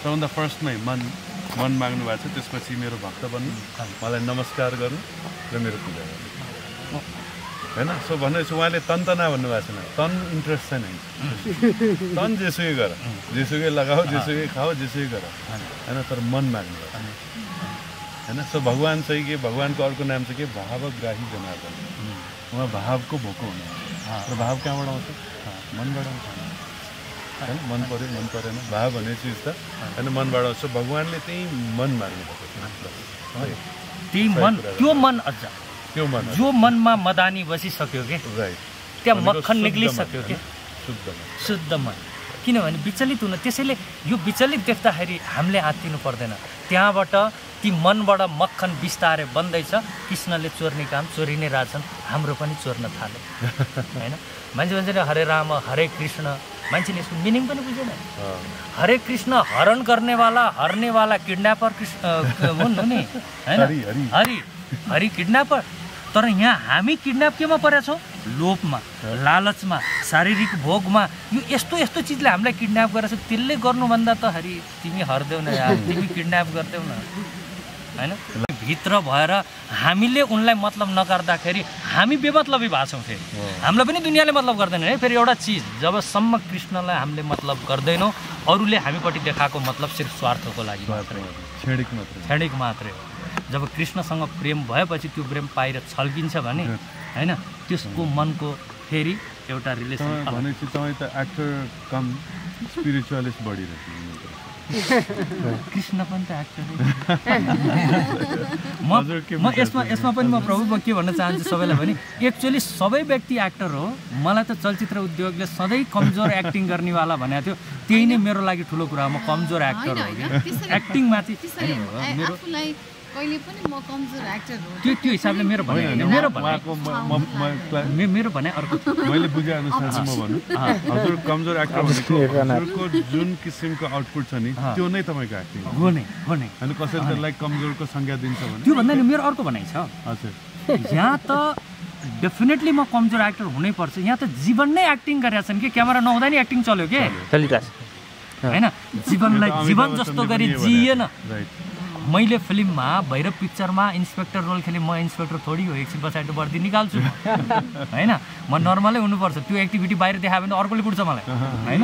सबभन्दा फर्स्टमै मन माग्नु भएको छ। त्यसपछि मेरो भक्त बन्नु, मलाई नमस्कार गर्नु र मेरो पूजा गर्नु होइन। सो भन्नुहोस् उहाँले तन्तना भन्नुभएको छैन, तन इन्ट्रेस्ट छैन, तन जेसुकै गर, जेसुकै लगाऊ, जेसुकै खाऊ, जेसुकै गर होइन, तर मन माग्नु होइन। सो भगवान् चाहिँ के, भगवान्को अर्को नाम चाहिँ के, भावग्राही जनार्दन। उहाँ भावको भोको हुनु, र भाव कहाँबाट आउँछ? मनबाट आउँछ होइन। मन पऱ्यो मन परेन भाव भन्ने चिज त होइन, मनबाट आउँछ। भगवान्ले त्यही मन माग्नु भएको, त्यही मन, त्यो मन अझ जो मनमा मदानी बसिसक्यो कि त्यहाँ मक्खन निक्लिसक्यो कि शुद्ध मन। किनभने विचलित हुन, त्यसैले यो विचलित देख्दाखेरि हामीले आत्तिनु पर्दैन। त्यहाँबाट ती मनबाट मक्खन बिस्तारै बन्दैछ। कृष्णले चोर्ने काम चोरि नै रहेछन्, हाम्रो पनि चोर्न थाल्यो होइन। मान्छे हरे राम हरे कृष्ण, मान्छेले यसको मिनिङ पनि बुझेन। हरे कृष्ण हरण गर्नेवाला, हर्नेवाला किडन्यापर हुन् नि होइन, हरि किडन्यापर। तर यहाँ हामी किडन्याप केमा परेछौँ? लोभमा, लालचमा, शारीरिक भोगमा। यो यस्तो यस्तो चिजले हामीलाई किडन्याप गरेछ। त्यसले गर्नुभन्दा त हरि तिमी हर्देऊ न यार, तिमी किडन्याप गर्देऊ न होइन। भित्र भएर हामीले उनलाई मतलब नगर्दाखेरि हामी बेमतलबी भएको छौँ। फेरि हामीलाई पनि दुनियाँले मतलब गर्दैन है। फेरि एउटा चिज, जबसम्म कृष्णलाई हामीले मतलब गर्दैनौँ, अरूले हामीपट्टि देखाएको मतलब सिर्फ स्वार्थको लागि मात्रै, क्षणिक मात्रै हो। जब कृष्णसँग प्रेम भएपछि त्यो प्रेम बाहिर छल्किन्छ भने होइन, त्यसको मनको फेरि एउटा रिलेसन भनेपछि तपाईँ त एक्टर कम स्पिरिचुअलिस्ट बढी रहेछ कृष्ण पनि त एक्टर म यसमा पनि म प्रभु के भन्न चाहन्छु सबैलाई भने एक्चुअली सबै व्यक्ति एक्टर हो। मलाई त चलचित्र उद्योगले सधैँ कमजोर एक्टिङ गर्नेवाला भनेको थियो, त्यही नै मेरो लागि ठुलो कुरा हो। म कमजोर एक्टर हो कि एक्टिङमाथि मेरो कहिले पनि म कमजोर एक्टर हो त्यो हिसाबले मेरो भनाइ होइन, मेरो भनाइ अर्को मैले बुझे अनुसार चाहिँ म भन्नु हजुर कमजोर एक्टर भनेको हजुरको जुन किसिमको आउटपुट छ नि त्यो नै तपाईँको एक्टिङ हो नै अनि कसैले त्यसलाई कमजोरको संज्ञा दिन्छ भने त्यो भन्दा नि मेरो अर्को भनाइ छ। हजुर यहाँ त डेफिनेटली म कमजोर एक्टर हुनैपर्छ। यहाँ त जीवन नै एक्टिङ गरेका छन् कि क्यामेरा नहुँदा नि एक्टिङ चल्यो के होइन। जीवनलाई जीवन जस्तो गरी जिएन। मैले फिल्ममा भैरव पिक्चरमा इन्सपेक्टर रोल खेलेँ, म इन्सपेक्टर थोडी हो एकछिन पछाडि वर्दी निकाल्छु होइन। म नर्मलै हुनुपर्छ, त्यो एक्टिभिटी बाहिर देखायो भने अर्कोले कुट्छ मलाई होइन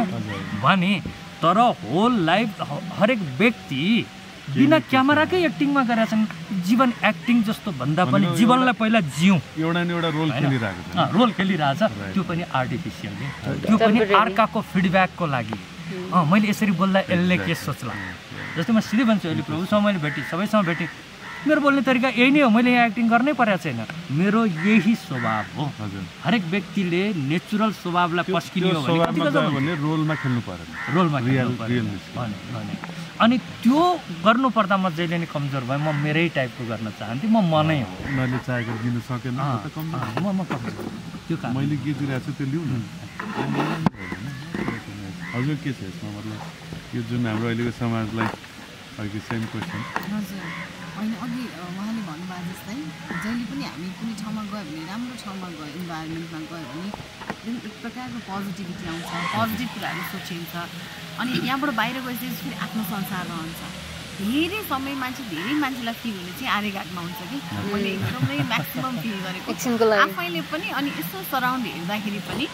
भने। तर होल लाइफ हरेक व्यक्ति बिना क्यामेराकै एक्टिङमा गरेका छन्। जीवन एक्टिङ जस्तो भन्दा पनि जीवनलाई पहिला जिउँ, एउटा न एउटा रोल खेलिरहेछ, त्यो पनि आर्टिफिसियल, त्यो पनि अर्काको फिडब्याकको लागि। मैले यसरी बोल्दा यसले के सोच्ला, जस्तै म सिधै भन्छु अहिले प्रभुसँग मैले भेटेँ, सबैसँग भेटेँ, मेरो बोल्ने तरिका यही नै हो। मैले यहाँ एक्टिङ गर्नै परेको छैन, मेरो यही स्वभाव हो। हरेक व्यक्तिले नेचुरल स्वभावलाई पस्किने हो भने रोलमा खेल्नु पर्यो, रोलमा भने अनि त्यो गर्नुपर्दा म जहिले नै कमजोर भएँ। म मेरै टाइपको गर्न चाहन्थेँ, म नै हो। उनीहरूले चाहेको दिन सकेन म कमजोर त्यो काम मैले के दिइरहेको छु त्यो लिउँ न। हजुर के छ यसमा मतलब यो जुन हाम्रो अहिलेको समाजलाई अघि सेम क्वेसन हजुर होइन अघि उहाँले भन्नुभएको जस्तै जहिले पनि हामी कुनै ठाउँमा गयो भने राम्रो ठाउँमा गयो इन्भाइरोमेन्टमा गयो भने एकदम एक प्रकारको पोजिटिभिटी आउँछ, पोजिटिभ कुराहरू सोचिन्छ। अनि यहाँबाट बाहिर गएपछि फेरि आफ्नो संसार रहन्छ। धेरै समय धेरै मान्छेलाई फिल हुने चाहिँ आर्यघाटमा हुन्छ कि मैले एकदमै म्याक्सिमम फिल गरेको आफैले पनि। अनि यस्तो सराउन्ड हेर्दाखेरि पनि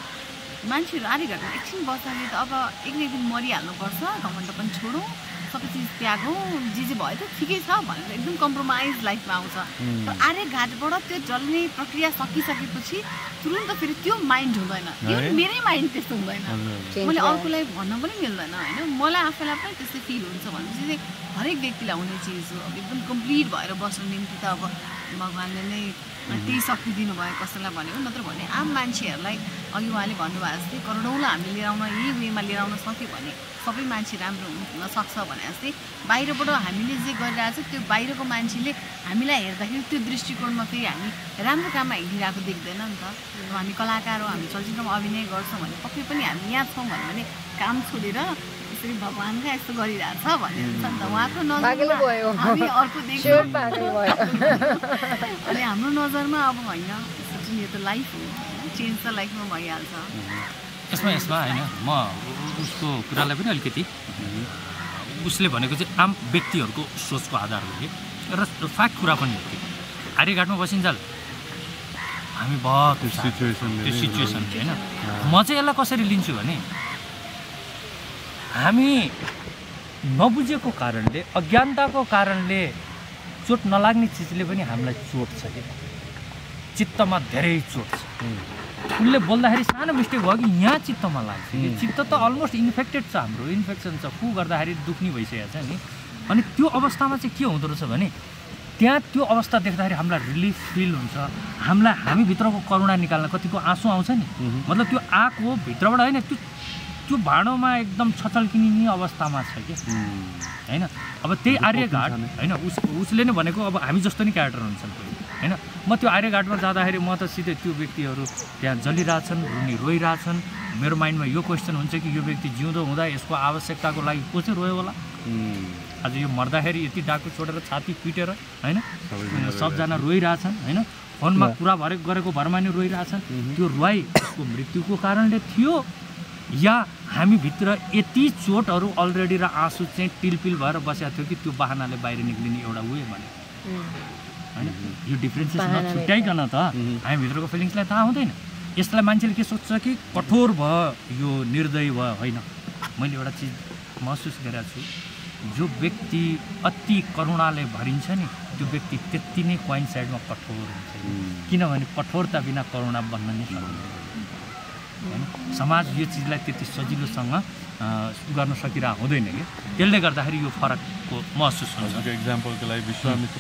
मान्छेहरू आर्यघाटमा एकछिन बस्नाले त अब एक न एक दिन मरिहाल्नुपर्छ, घमण्ड पनि छोडौँ, सबै चिज त्यागौँ, जे भयो त ठिकै छ भनेर एकदम कम्प्रोमाइज लाइफमा आउँछ। तर आर्यघाटबाट त्यो जल्ने प्रक्रिया सकिसकेपछि तुरुन्त फेरि त्यो माइन्ड हुँदैन। यो मेरै माइन्ड त्यस्तो हुँदैन, मैले अर्कोलाई भन्न पनि मिल्दैन होइन। मलाई आफैलाई पनि त्यस्तै फिल हुन्छ भनेपछि चाहिँ हरेक व्यक्तिलाई हुने चिज हो। अब एकदम कम्प्लिट भएर बस्ने निम्ति त अब भगवान्ले नै त्यही शक्ति दिनुभयो कसैलाई भनेको, नत्र भने आम मान्छेहरूलाई अघि उहाँले भन्नुभएको जस्तै करोडौँलाई हामीले लिएर आउन यही वेमा लिएर आउन सक्यो भने सबै मान्छे राम्रो हुन सक्छ भने जस्तै बाहिरबाट हामीले जे गरिरहेको छ त्यो बाहिरको मान्छेले हामीलाई हेर्दाखेरि त्यो दृष्टिकोणमा फेरि हामी राम्रो काममा हिँडिरहेको देख्दैन नि त। हामी कलाकार हो, हामी चलचित्रमा अभिनय गर्छौँ भने पक्कै पनि हामी यहाँ छौँ भने काम छोडेर यसरी भगवान्का यस्तो गरिरहेछ भन्ने हुन्छ नि त। उहाँको नजरमा हामी अर्को देख्छौँ अनि हाम्रो नजरमा अब होइन यो त लाइफ हो, चेन्ज त लाइफमा भइहाल्छ। यसमा होइन म उसको कुरालाई पनि अलिकति उसले भनेको चाहिँ आम व्यक्तिहरूको सोचको आधार हो कि र फ्याक्ट कुरा पनि हो कि आर्यघाटमा बसिन्जाल हामी बहुत त्यो सिचुएसन होइन। म चाहिँ यसलाई कसरी लिन्छु भने हामी नबुझेको कारणले अज्ञानताको कारणले चोट नलाग्ने चिजले पनि हामीलाई चोट छ कि चित्तमा धेरै चोट छ। उनले बोल्दाखेरि सानो मिस्टेक भयो कि यहाँ चित्तमा लाग्छ कि चित्त त अलमोस्ट इन्फेक्टेड छ, हाम्रो इन्फेक्सन छ, फु गर्दाखेरि दुख्ने भइसकेको छ नि। अनि त्यो अवस्थामा चाहिँ के हुँदो रहेछ भने त्यहाँ त्यो अवस्था देख्दाखेरि हामीलाई रिलिफ फिल हुन्छ, हामी भित्रको करुणा निकाल्न कतिको आँसु आउँछ नि, मतलब त्यो आँको भित्रबाट होइन त्यो भाँडोमा एकदम छचल्किने अवस्थामा छ कि होइन। अब त्यही आर्यघाट होइन उसले नै भनेको अब हामी जस्तो नै क्यारेक्टर हुन्छन् होइन। म त्यो आर्यघाटमा जाँदाखेरि म त सिधै त्यो व्यक्तिहरू त्यहाँ जलिरहेछन्, रोइरहेछन्, मेरो माइन्डमा यो क्वेसन हुन्छ कि यो व्यक्ति जिउँदो हुँदा यसको आवश्यकताको लागि को चाहिँ रोयो होला, आज यो मर्दाखेरि यति डाकु छोडेर छाती पिटेर होइन सबजना रोइरहेछन् होइन, फोनमा कुरा गरेको भरमा नि रोइरहेछन्। त्यो रुवाई उसको मृत्युको कारणले थियो या हामीभित्र यति चोटहरू अलरेडी र आँसु चाहिँ टिलपिल भएर बसेको थियो कि त्यो बाहनाले बाहिर निक्लिने एउटा उयो भने होइन। यो डिफ्रेन्सेस नछुट्याइकन त हामीभित्रको फिलिङ्सलाई थाहा हुँदैन। यसलाई मान्छेले के सोच्छ कि कठोर भयो, यो निर्दयी भयो, होइन। मैले एउटा चिज महसुस गरेको छु, जो व्यक्ति अति करुणाले भरिन्छ नि त्यो व्यक्ति त्यति नै कोइन्साइडमा कठोर हुन्छ, किनभने कठोरता बिना करुणा बन्न नै सक्दैन। हैन समाज यो चिजलाई त्यति सजिलोसँग गर्न सकिरहेको हुँदैन कि त्यसले गर्दाखेरि यो फरकको महसुस हुन्छ इक्जाम्पलको लागि विश्वामित्र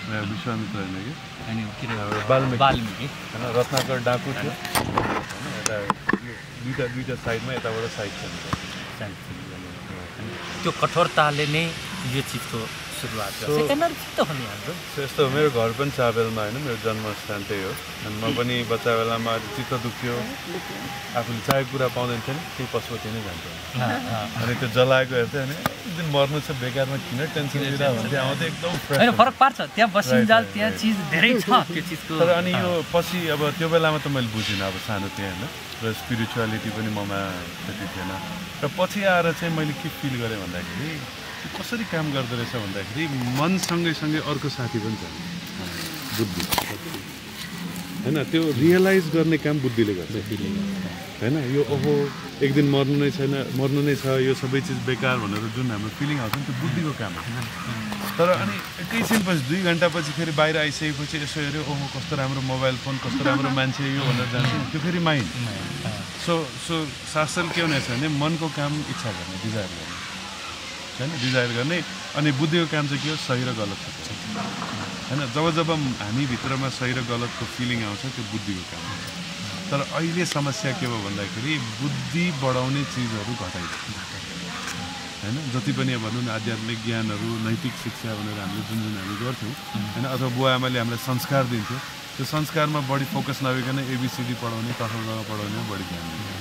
विश्वामित्र होइन कि अनि के अरे वाल्मिकी होइन रत्नाकर डाकु थियो होइन एउटा दुईटा साइडमा यताबाट साइड छ त्यो कठोरताले नै यो चिजको सुरुवात गर्छ त हो नि हाम्रो यस्तो मेरो घर पनि चाबेलमा होइन मेरो जन्मस्थान त्यही हो अनि म पनि बच्चा बेलामा चित्त दुख्यो आफूले चाहेको कुरा पाउँदैन थियो नि त्यही पशुपति नै जान्थ्यो अनि त्यो जलाएको हेर्थ्यो अनि एक दिन मर्नु छ बेकारमा किन टेन्सन लिँदा भन्थ्यो आउँथ्यो एकदम फ्रेस फरक पार्छ त्यहाँ बसिन्जाल त्यहाँ चिज धेरै छ त्यो चिजको तर अनि यो पछि अब त्यो बेलामा त मैले बुझिनँ अब सानो थिएँ होइन र स्पिरिचुअलिटी पनि ममा त्यति थिएन र पछि आएर चाहिँ मैले के फिल गरेँ भन्दाखेरि कसरी काम गर्दो रहेछ भन्दाखेरि मन सँगै अर्को साथी पनि छ बुद्धि होइन त्यो रियलाइज गर्ने काम बुद्धिले गर्छ होइन यो ओहो एक दिन मर्नु नै छ यो सबै चिज बेकार भनेर जुन हाम्रो फिलिङ आउँछ नि त्यो बुद्धिको काम हो तर अनि एकैछिनपछि 2 घन्टापछि फेरि बाहिर आइसकेपछि यसो हेऱ्यो ओहो कस्तो राम्रो मोबाइल फोन कस्तो राम्रो मान्छे यो भनेर जान्छ त्यो फेरि माइन्ड सो शास्त्र के हुनेछ भने मनको काम इच्छा गर्ने डिजायर गर्ने होइन डिजायर गर्ने अनि बुद्धिको काम चाहिँ के हो सही र गलत होइन जब हामी भित्रमा सही र गलतको फिलिङ आउँछ त्यो बुद्धिको काम हो तर अहिले समस्या के हो भन्दाखेरि बुद्धि बढाउने चिजहरू घटाइदिन्छ होइन जति पनि भनौँ न आध्यात्मिक ज्ञानहरू नैतिक शिक्षा भनेर हामीले जुन हामी गर्थ्यौँ होइन अथवा बुवा आमाले हामीलाई संस्कार दिन्थ्यो त्यो संस्कारमा बढी फोकस नभइकन एबिसिडी पढाउने कठोर पढाउने बढी ध्यान दिन्थ्यो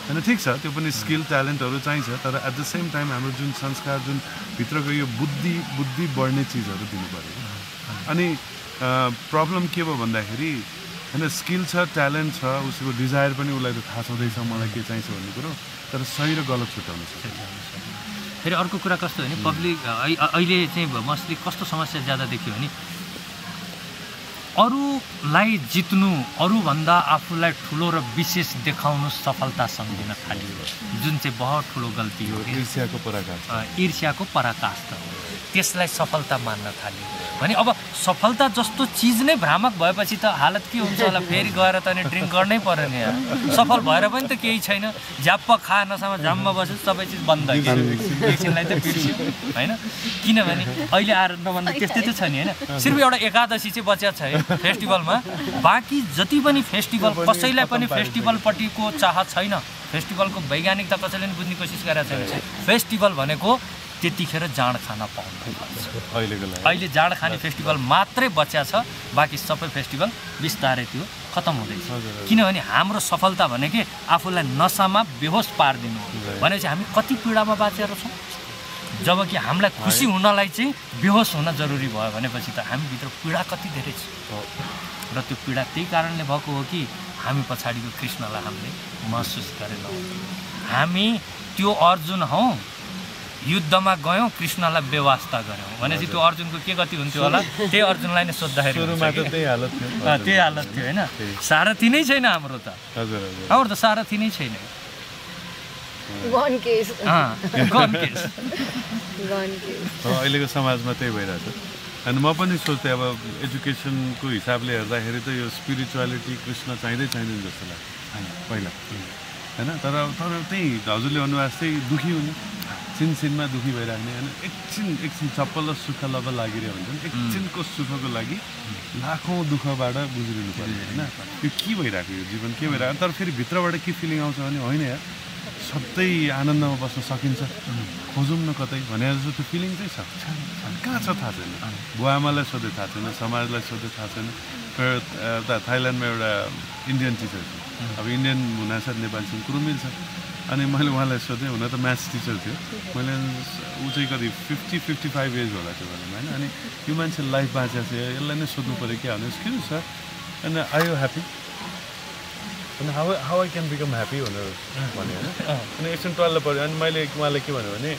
होइन ठिक छ त्यो पनि स्किल ट्यालेन्टहरू चाहिन्छ तर एट द सेम टाइम हाम्रो जुन संस्कार जुन भित्रको यो बुद्धि बढ्ने चिजहरू दिनु पऱ्यो अनि प्रब्लम के भयो भन्दाखेरि होइन स्किल छ ट्यालेन्ट छ उसको डिजायर पनि उसलाई त थाहा छँदैछ मलाई के चाहिन्छ भन्ने कुरो तर सही र गलत छुट्याउनु सक्छ फेरि अर्को कुरा कस्तो भने पब्लिक अहिले चाहिँ मोस्टली कस्तो समस्या ज्यादा देखियो भने अरूलाई जित्नु अरूभन्दा आफूलाई ठुलो र विशेष देखाउनु सफलता सम्झिन थालियो जुन चाहिँ बहुत ठुलो गल्ती हो ईर्ष्याको पराकाष्ठा हो त्यसलाई सफलता मान्न थाल्यो भने अब सफलता जस्तो चिज नै भ्रामक भएपछि त हालत के हुन्छ होला फेरि गएर त अनि ड्रिङ्क गर्नै पर्यो नि यार सफल भएर पनि त केही छैन झ्याप्प खा नसामा झ्याम्म बस्यो सबै चिज बन्द एकछिनलाई त बिर्स्यो होइन किनभने अहिले आएर नभन्दा त्यस्तै त छ नि होइन सिर्फ एउटा एकादशी चाहिँ बचिया छ है फेस्टिभलमा बाँकी जति पनि फेस्टिभल कसैलाई पनि फेस्टिभलपट्टिको चाह छैन फेस्टिभलको वैज्ञानिकता कसैले पनि बुझ्ने कोसिस गरेको छैन फेस्टिभल भनेको त्यतिखेर जाँड खान पाउनु अहिले जाँड खाने फेस्टिभल मात्रै बच्या छ बाँकी सबै फेस्टिभल बिस्तारै त्यो खत्तम हुँदैछ किनभने हाम्रो सफलता भनेकै आफूलाई नसामा बेहोस पारिदिनु भनेपछि हामी कति पीडामा बाँचेर छौँ जबकि हामीलाई खुसी हुनलाई चाहिँ बेहोस हुन जरुरी भयो भनेपछि त हामीभित्र पीडा कति धेरै छ र त्यो पीडा त्यही कारणले भएको हो कि हामी पछाडिको कृष्णलाई हामीले महसुस गरेनौँ हामी त्यो अर्जुन हौ युद्धमा गयौँ कृष्णलाई बेवास्ता गऱ्यौँ भनेपछि त्यो अर्जुनको के गति हुन्थ्यो होला त्यही अर्जुनलाई नै सोद्धाखेरि त्यही हालत थियो होइन सारथी नै छैन हाम्रो त हाम्रो त सारथी नै छैन अहिलेको समाजमा त्यही भइरहेछ अनि म पनि सोच्थेँ अब एजुकेसनको हिसाबले हेर्दाखेरि त यो स्पिरिचुअलिटी कृष्ण चाहिँदैन जस्तो लाग्छ पहिला होइन तर त्यही हजुरले भन्नुभएको जस्तै दुःखी हुने सिनमा दुःखी भइराख्ने होइन एकछिन चप्पल सुख लब लागिरह्यो भने पनि एकछिनको सुखको लागि लाखौँ दुःखबाट गुज्रिनु पर्यो होइन यो के भइरहेको यो जीवन के भइरहेको तर फेरि भित्रबाट के फिलिङ आउँछ भने होइन यार सधैँ आनन्दमा बस्न सकिन्छ खोजौँ न कतै भने जस्तो त्यो फिलिङ चाहिँ छ कहाँ छ थाहा छैन बुवा आमालाई सोधे थाहा छैन समाजलाई सोधे थाहा छैन एउटा थाइल्यान्डमा एउटा इन्डियन टिचर थियो अब इन्डियन हुनासाथ नेपालीसँग कुरो मिल्छ अनि मैले उहाँलाई सोधेँ हुन त म्याथ्स टिचर थियो मैले ऊ चाहिँ कति 50-55 एज होला त्यो बेलामा होइन अनि यो मान्छे लाइफ बाँचेको छ यसलाई नै सोध्नु पऱ्यो क्या भने के सर अनि आई यु ह्याप्पी अनि how I can become happy भनेर भने होइन अनि एकछिन टल्ल पऱ्यो अनि मैले उहाँलाई के भन्यो भने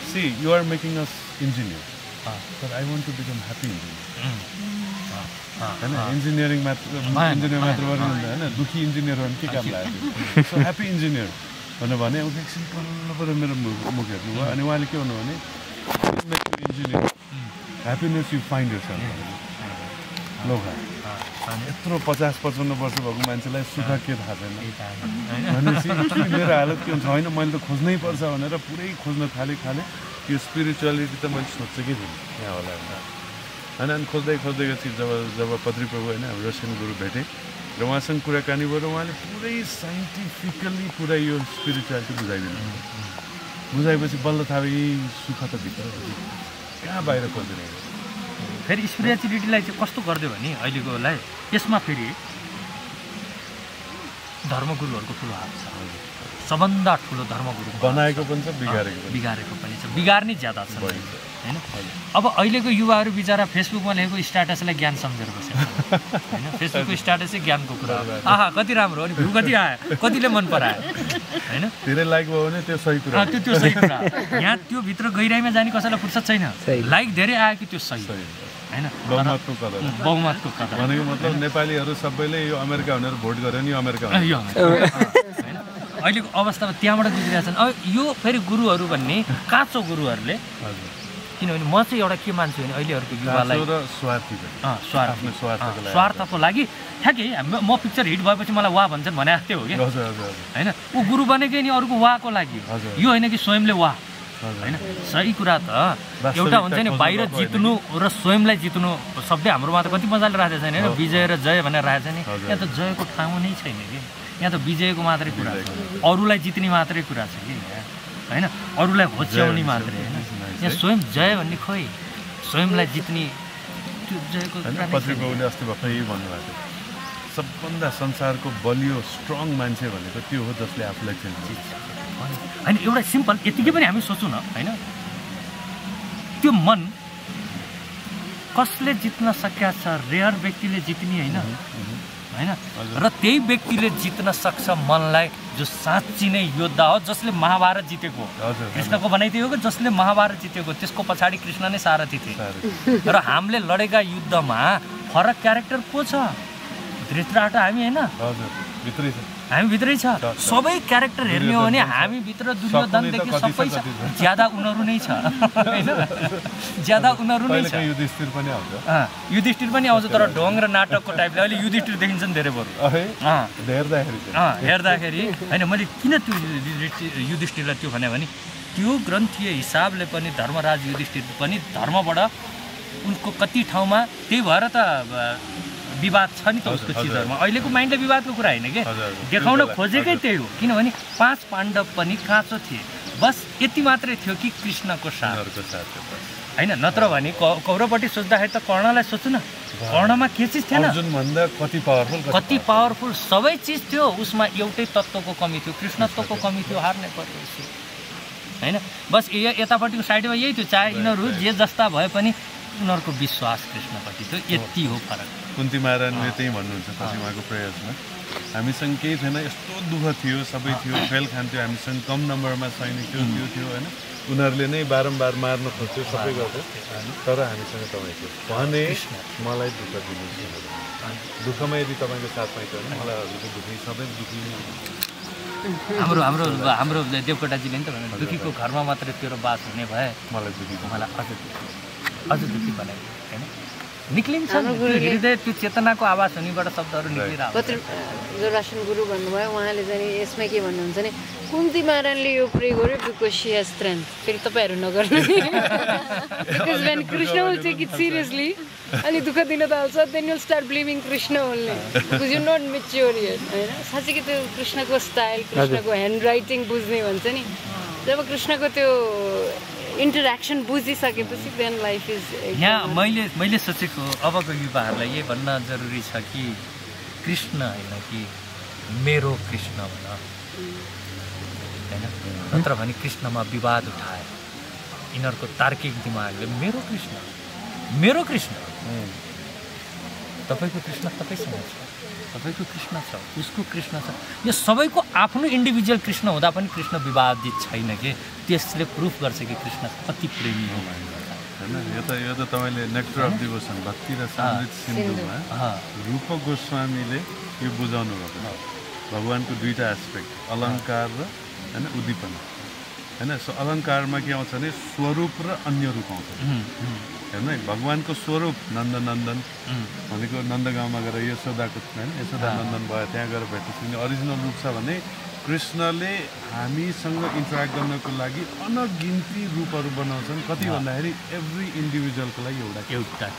see you are making us engineer but I want to become happy engineer होइन इन्जिनियर मात्र गर्नु होइन दुःखी इन्जिनियर हो भने के काम लाग्यो सो ह्याप्पी इन्जिनियर भने एकछिन पल्ल मेरो मुख हेर्नु भयो अनि उहाँले के भन्नु भने make you engineer happiness you find yourself लोहा यत्रो 50-55 वर्ष भएको मान्छेलाई सुख के थाहा छैन भनेपछि मेरो हालत के हुन्छ होइन मैले त खोज्नै पर्छ भनेर पुरै खोज्न थालेँ यो स्पिरिचुअलिटी त मैले सोचेकै थिएँ यहाँ होला होइन अनि खोज्दै खोज्दैपछि जब पत्री प्रभु होइन हाम्रो रसियन गुरु भेटेँ र उहाँसँग कुराकानी भएर उहाँले पुरै साइन्टिफिकल्ली पुरा यो स्पिरिचुअलिटी बुझाएपछि बल्ल थाहा भयो सुख त भित्र कहाँ बाहिर खोज्दैन फेरि स्पिरिचुअलिटीलाई चाहिँ कस्तो गरिदियो भने अहिलेकोलाई यसमा फेरि धर्मगुरुहरूको ठुलो हात छ सबभन्दा ठुलो धर्मगुरु बनाएको पनि छ बिगारेको पनि छ बिगार्ने ज्यादा छ होइन अब अहिलेको युवाहरू बिचरा फेसबुकमा लेखेको स्ट्याटसलाई ज्ञान सम्झेर बसेको होइन फेसबुकको स्ट्याटस चाहिँ ज्ञानको कुरा आहा कति राम्रो अनि भ्यू कति आयो कतिले मन परायो होइन धेरै लाइक भयो भने त्यो सही कुरा त्यो सही कुरा यहाँ त्यो भित्र गहिराइमा जाने कसैलाई फुर्सद छैन लाइक धेरै आयो कि त्यो सही होइन बहुमतको कदर भनेको मतलब नेपालीहरू सबैले यो अमेरिका भनेर भोट गर्यो नि अमेरिका होइन अहिलेको अवस्थामा त्यहाँबाट गुज्रिरहेछन् अब यो फेरि गुरुहरू भन्ने काँचो गुरुहरूले किनभने म चाहिँ एउटा के मान्छु भने अहिलेहरूको युवालाई स्वार्थको लागि ठ्याक्कै म पिक्चर हिट भएपछि मलाई वाह भन्छन् भने जस्तै हो कि होइन ऊ गुरु बनेकै नि अरूको वाहको लागि यो होइन कि स्वयंले वाह होइन सही कुरा त एउटा हुन्छ नि बाहिर जित्नु र स्वयंलाई जित्नु शब्दै हाम्रोमा त कति मजाले राखेको छैन होइन विजय र जय भनेर राखेको छ नि यहाँ त जयको ठाउँ नै छैन कि यहाँ त विजयको मात्रै कुरा छ अरूलाई जित्ने मात्रै कुरा छ कि होइन अरूलाई होच्याउने मात्रै होइन यहाँ स्वयं जय भन्ने खोइ स्वयंलाई जित्ने त्यो जयको पत्रिकाले अस्ति भर्खरै भन्नुभएको सबभन्दा संसारको बलियो स्ट्रङ मान्छे भनेको त्यो हो जसले आफूलाई चिन्छ होइन एउटा सिम्पल यतिकै पनि हामी सोचौँ न होइन त्यो मन कसले जित्न सकेका छ रेयर व्यक्तिले जित्ने होइन होइन र त्यही व्यक्तिले जित्न सक्छ मनलाई जो साँच्ची नै योद्धा हो जसले महाभारत जितेको कृष्णको भनाइ त्यही हो कि जसले महाभारत जितेको त्यसको पछाडि कृष्ण नै सारथी थिए र हामीले लडेका युद्धमा फरक क्यारेक्टर को छ धृतराष्ट्र हामी होइन हामी भित्रै छ सबै क्यारेक्टर हेर्ने हो भने हामी भित्र दुर्योधनदेखि सबै छ ज्यादा उनीहरू नै छ होइन ज्यादा उनीहरू नै छ युधिष्ठिर पनि आउँछ तर ढोङ र नाटकको टाइपले अहिले युधिष्ठिर देखिन्छन् धेरै बरु हेर्दाखेरि होइन मैले किन त्यो युधिष्ठिरलाई त्यो भने त्यो ग्रन्थीय हिसाबले पनि धर्मराज युधिष्ठिर पनि धर्मबाट उनको कति ठाउँमा त्यही भएर त विवाद छ नि त उसको चिजहरूमा अहिलेको माइन्डले विवादको कुरा होइन कि देखाउन खोजेकै त्यही हो किनभने 5 पाण्डव पनि काँचो थिए बस यति मात्रै थियो कि कृष्णको साथ होइन नत्र भने कौरवपट्टि सोच्दाखेरि त कर्णलाई सोच्नु न कर्णमा के चिज थिएन कति पावरफुल सबै चिज थियो उसमा एउटै तत्त्वको कमी थियो कृष्णत्वको कमी थियो हार्ने पर्यो होइन बस यतापट्टिको साइडमा यही थियो चाहे यिनीहरू जे जस्ता भए पनि उनीहरूको विश्वास कृष्णपट्टि थियो यति हो फरक कुन्ती महारानीले त्यही भन्नुहुन्छ पछि उहाँको प्रयासमा हामीसँग केही थिएन यस्तो दुःख थियो सबै थियो फेल खान्थ्यो हामीसँग कम नम्बरमा सैनिक थियो होइन उनीहरूले नै बारम्बार मार्न खोज्थ्यो सबै गर्थ्यो तर हामीसँग तपाईँ थियो भने मलाई दुःख दिनुहोस् दुःखमा यदि तपाईँको साथ पाइन्छ भने मलाई हजुरको दुःखी सबै दुःखी हाम्रो देवकोटाजीले नि त भन्नु दुःखीको घरमा मात्रै तेरो बास हुने भए मलाई अझ दुःखी बनायो होइन निक्लिन्छ हृदय त्यो चेतनाको आवाज हुनेबाट शब्दहरू निक्लिरहेको जो राशन गुरु भन्नुभयो उहाँले चाहिँ यसमा के भन्नुहुन्छ भने कुन्ती महारानीले यो प्रे गर्यो बिकज सी हेज स्ट्रेन्थ फेरि तपाईँहरू नगर्नु because when Krishna will take it seriously अनि दुःख दिन थाल्छ then you'll start blaming Krishna only because you not mature yet होइन साँच्चै कि त्यो कृष्णको स्टाइल कृष्णको ह्यान्ड राइटिङ बुझ्ने भन्छ नि जब कृष्णको त्यो इन्टरेक्सन बुझिसकेपछि देन लाइफ इज यहाँ मैले सोचेको अबको युवाहरूलाई यही भन्न जरुरी छ कि कृष्ण होइन कि मेरो कृष्ण भन होइन नत्र भने कृष्णमा विवाद उठाए यिनीहरूको तार्किक दिमागले मेरो कृष्ण तपाईँको कृष्ण तपाईँसँग छ तपाईँको कृष्ण छ उसको कृष्ण छ यो सबैको आफ्नो इन्डिभिजुअल कृष्ण हुँदा पनि कृष्ण विवादित छैन कि त्यसले प्रुफ गर्छ कि कृष्ण कति प्रेमी हो होइन यो त तपाईँले नेक्टर अफ डिभोसन भक्ति र समृद्ध सिन्धुमा रूप गोस्वामीले यो बुझाउनु भएको भगवान्को दुईवटा एस्पेक्ट अलङ्कार र होइन उद्दीपना होइन सो अलङ्कारमा के आउँछ भने स्वरूप र अन्य रूप आउँछ हेर्नु है भगवानको स्वरूप नन्दनन्दन भनेको नन्दगाउँमा गएर यशोदाको होइन यशोदा नन्दन भयो त्यहाँ गएर भेट्नु अरिजिनल रूप छ भने कृष्णले हामीसँग इन्टरेक्ट गर्नको लागि अनगिन्ती रूपहरू बनाउँछन् कति भन्दाखेरि एभ्री इन्डिभिजुअलको लागि एउटा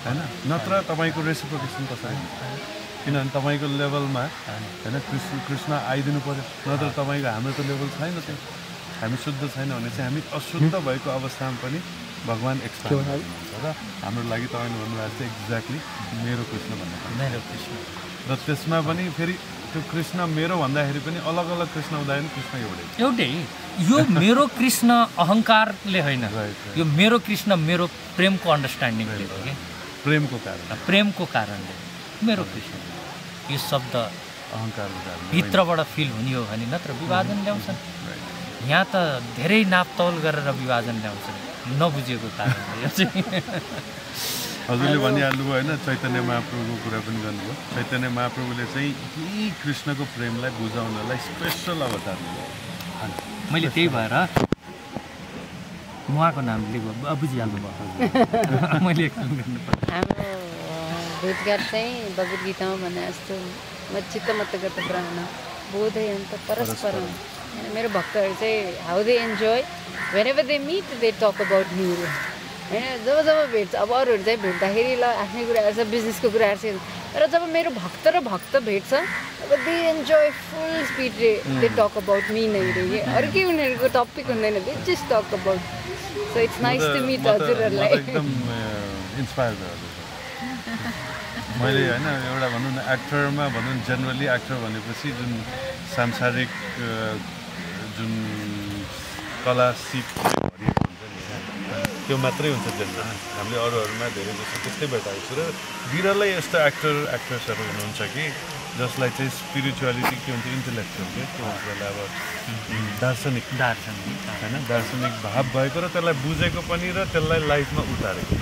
होइन नत्र तपाईँको रेसिप्रोकेसन कसरी किनभने तपाईँको लेभलमा होइन कृष्ण आइदिनु पर्यो नत्र तपाईँको हाम्रो त लेभल छैन त्यो हामी शुद्ध छैन भने चाहिँ हामी अशुद्ध भएको अवस्थामा पनि भगवान् एक्सपान्ड गर्नुहुन्छ र हाम्रो लागि तपाईँले भन्नुभएको चाहिँ एक्ज्याक्टली मेरो कृष्ण भन्नु मेरो कृष्ण र त्यसमा पनि फेरि त्यो कृष्ण मेरो भन्दाखेरि पनि अलग अलग कृष्ण हुँदाखेरि कृष्ण एउटै यो मेरो कृष्ण अहङ्कारले होइन यो मेरो कृष्ण मेरो प्रेमको अन्डरस्ट्यान्डिङले हो कि प्रेमको कारणले मेरो कृष्ण यो शब्द अहङ्कारको कारण भित्रबाट फिल हुने हो भने नत्र विभाजन ल्याउँछन् यहाँ त धेरै नापतौल गरेर विभाजन ल्याउँछन् नबुझेको कारणले यो चाहिँ हजुरले भनिहाल्नुभयो होइन चैतन्य महाप्रभुको कुरा पनि गर्नुभयो चैतन्य महाप्रभुले चाहिँ यही कृष्णको प्रेमलाई बुझाउनलाई स्पेसल अवतार दिनुभयो मैले त्यही भएर उहाँको नामले बुझिहाल्नु भयो मैले एक्सप्लेन गर्नुपर्छ हाम्रो भेटघाट चाहिँ भगवत गीतामा भने जस्तो चित्तमत्त गत ब्रह्म बोधयन्त परस्परम मेरो भक्तहरू चाहिँ how they enjoy whenever they meet they talk about me होइन जब जब भेट्छ अब अरूहरू चाहिँ भेट्दाखेरि ल आफ्नै कुराहरू छ बिजनेसको कुराहरू छ तर जब मेरो भक्त र भक्त भेट्छ अब दे इन्जोय फुल स्पिड रे दे टक अबाउट मी नै रे अरू केही उनीहरूको टपिक हुँदैन they just talk about so it's nice to meet हजुरहरूलाई एकदम इन्सपायर भयो मैले होइन एउटा भनौँ न एक्टरमा भनौँ जेनरली एक्टर भनेपछि जुन सांसारिक जुन कला सिप भरिएको हुन्छ नि त्यो मात्रै हुन्छ जेनरली हामीले अरूहरूमा धेरै जस्तो त्यस्तै भेटाएको छु र बिरलै यस्तो एक्ट्रेसहरू हुनुहुन्छ कि जसलाई चाहिँ स्पिरिचुअलिटी के हुन्छ इन्टेलेक्चुअल के भन्छ त्यसलाई अब दार्शनिक होइन दार्शनिक भाव भएको र त्यसलाई बुझेको पनि र त्यसलाई लाइफमा उतारेको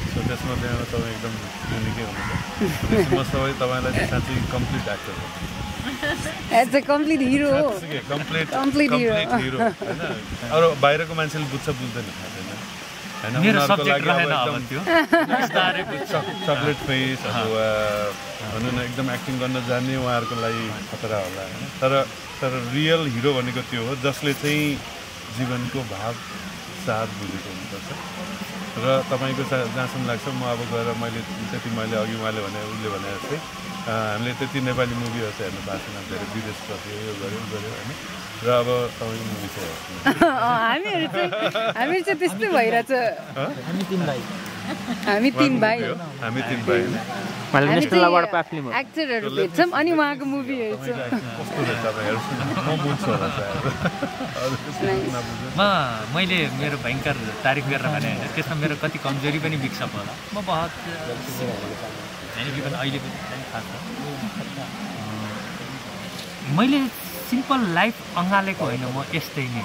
सो त्यसमा त्यहाँ तपाईँ एकदम युनिकै हुनुहुन्छ म तपाईँलाई चाहिँ साँच्चै कम्प्लिट एक्टर हो as a complete hero complete hero होइन अरू बाहिरको मान्छेले बुझ्छ बुझ्दैन थाहा छैन होइन उनीहरूको लागि चक्लेट फेस अथवा भनौँ न एकदम एक्टिङ गर्न जान्ने उहाँहरूको लागि खतरा होला होइन तर रियल हिरो भनेको त्यो हो जसले चाहिँ जीवनको भाव साथ बुझेको हुनुपर्छ र तपाईँको जहाँसम्म लाग्छ म अब गएर मैले अघि उहाँले भने उसले भने जस्तै हामीले त्यति नेपाली मुभीहरू चाहिँ हेर्नु पाएको छैन धेरै विदेश गऱ्यो यो गऱ्यो होइन र अब तपाईँको मुभी चाहिँ हामीहरू चाहिँ त्यस्तै भइरहेछ हामी तिन भाइ एक्टरहरू भेट्छौँ अनि उहाँको मुभी हेर्छौँ मैले मेरो भयङ्कर तारिफ गरेर भने होइन त्यसमा मेरो कति कमजोरी पनि मिक्सअप होला म बहुत अहिले पनि थाहा छ मैले सिम्पल लाइफ अँगालेको होइन म यस्तै नै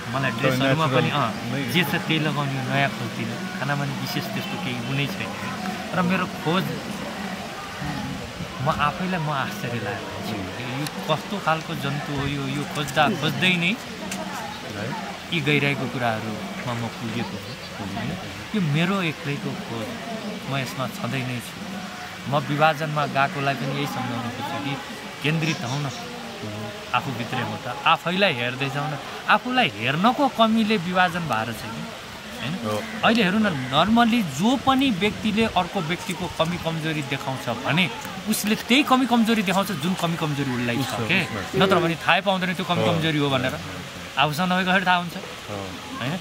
मलाई ड्रेसहरूमा पनि जे छ त्यही लगाउने नयाँ खोज्दिनँ खानामा पनि विशेष त्यस्तो केही हुनै छैन र मेरो खोज म आफैलाई म आश्चर्य लागेको छु यो कस्तो खालको जन्तु हो यो खोज्दै नै यी गइरहेको कुराहरूमा म पुगेको हो यो मेरो एक्लैको खोज म यसमा छँदै नै छु म विभाजनमा गएकोलाई पनि यही सम्झाउन खोज्छु कि केन्द्रित हौ न आफूभित्रै हो त आफैलाई हेर्दै जाउँ न आफूलाई हेर्नको कमीले विभाजन भएर छ कि होइन अहिले हेर्नु न नर्मली जो पनि व्यक्तिले अर्को व्यक्तिको कमी कमजोरी देखाउँछ भने उसले त्यही कमी कमजोरी देखाउँछ जुन कमी कमजोरी उसलाई छ के नत्र भने थाहै पाउँदैन त्यो कमी कमजोरी हो भनेर आफूसँग नभएकोखेरि थाहा हुन्छ होइन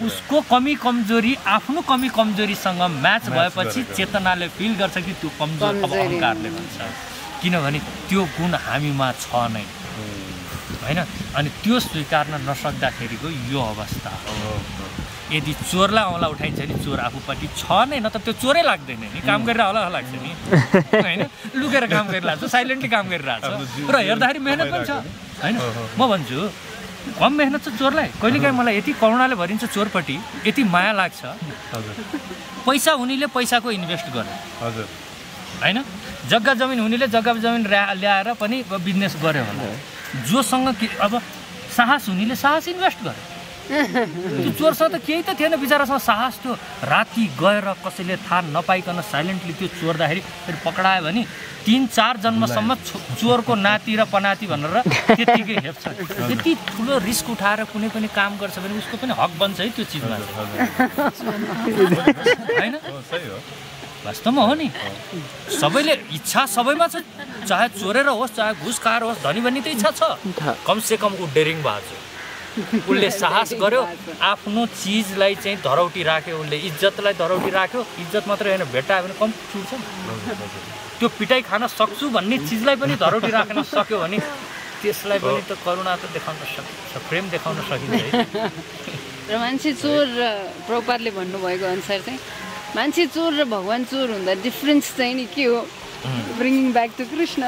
उसको कमी कमजोरी आफ्नो कमी कमजोरीसँग म्याच भएपछि चेतनाले फिल गर्छ कि त्यो कमजोर अब अहङ्कारले भन्छ किनभने त्यो गुण हामीमा छ नै होइन अनि त्यो स्वीकार्न नसक्दाखेरिको यो अवस्था हो यदि चोरलाई औँला उठाइन्छ नि चोर आफूपट्टि छ नै न त त्यो चोरै लाग्दैन नि काम गरेर होला लाग्छ नि होइन लुकेर काम गरिरहेको छ साइलेन्टली काम गरिरहेको छ र हेर्दाखेरि मेहनत पनि छ होइन म भन्छु कम मेहनत छ चोरलाई कहिलेकाहीँ मलाई यति करुणाले भरिन्छ चोरपट्टि यति माया लाग्छ पैसा हुनेले पैसाको इन्भेस्ट गर्ने हजुर होइन जग्गा जमिन हुनेले जग्गा जमिन ल्याएर पनि बिजनेस गर्यो होला जोसँग अब साहस हुनेले साहस इन्भेस्ट गर्यो त्यो चोरसँग त केही त थिएन, बिचरासँग साहस थियो। राति गएर कसैले थाहा नपाइकन साइलेन्टली त्यो चोर्दाखेरि फेरि पक्रायो भने 3-4 जन्मसम्म चोरको नाति र पनाति भनेर त्यतिकै हेप्छ। त्यति ठुलो रिस्क उठाएर कुनै पनि काम गर्छ भने उसको पनि हक बन्छ है त्यो चिजमा, होइन? वास्तवमा हो नि, सबैले इच्छा सबैमा छ, चाहे चोरेर होस् चाहे घुस खाएर होस्, धनी बन्ने त इच्छा छ। कमसेकम ऊ डेरिङ भएको छ, उसले साहस गर्यो, आफ्नो चिजलाई चाहिँ धरौटी राख्यो, उसले इज्जतलाई धरौटी राख्यो। इज्जत मात्रै होइन, भेट्टायो भने कम छुट्छ नि, त्यो पिटाइ खान सक्छु भन्ने चिजलाई पनि धरौटी राख्न सक्यो भने त्यसलाई पनि त करुणा त देखाउन सकिन्छ, प्रेम देखाउन सकिन्छ है। र मान्छे चोर र प्रभुपादले भन्नुभएको अनुसार चाहिँ मान्छे चोर र भगवान चोर हुँदा डिफरेन्स चाहिँ नि के हो? ब्रिङिङ ब्याक टु कृष्ण,